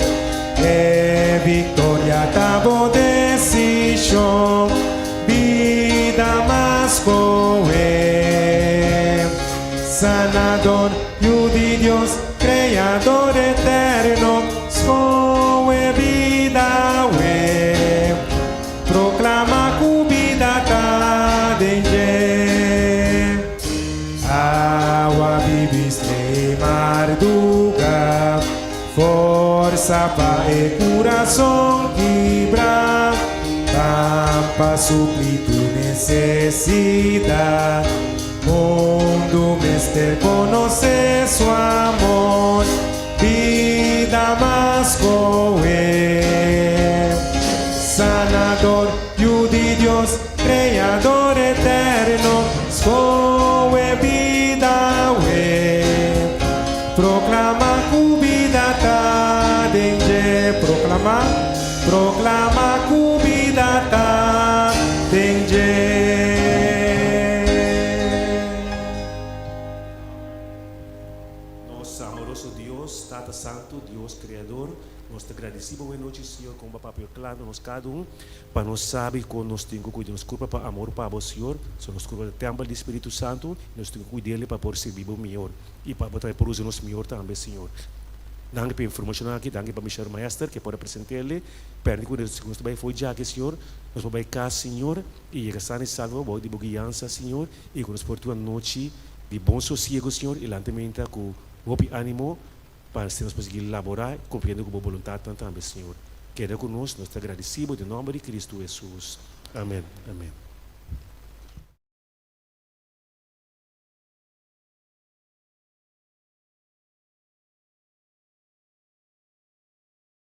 e victoria ta bo decisión, vida más joven, sanador, Yudi Dios, creador eterno, scoe vida we, proclama cu vida ta denge, agua vive extremar duga, força pa e coração quebrar, pampa suplir tu necessidade, mundo mister conoce su amor, vida más joven, sanador, Yudi Dios, creador eterno, scoe vida we, proclama cu vida ta denge, proclama cu vida ta denge. Nosso amoroso Deus, Tata Santo, Deus Criador, nós te agradecemos boa noite, Senhor, com o papel claro nos cada para nós saber que nós temos que cuidar, nos culpa para amor para o Senhor, só nos culpa do templo do Espírito Santo, nós temos que cuidar dele para por servir o melhor e para botar por usar nos melhor também, Senhor. Danke pela informação aqui, danke para o Michel Maester que pode apresentar ele, perdi que nós também foi já que Senhor, nós vamos cá, Senhor, e que sane salvo, boa de guiança, Senhor, e que nos porte uma noite de bom sossego, Senhor, e lentamente com o ânimo para nós conseguir elaborar, compreender com a vontade também, Senhor. Queda conosco, nós te agradecemos, em nome de Cristo Jesus. Amém. Amém.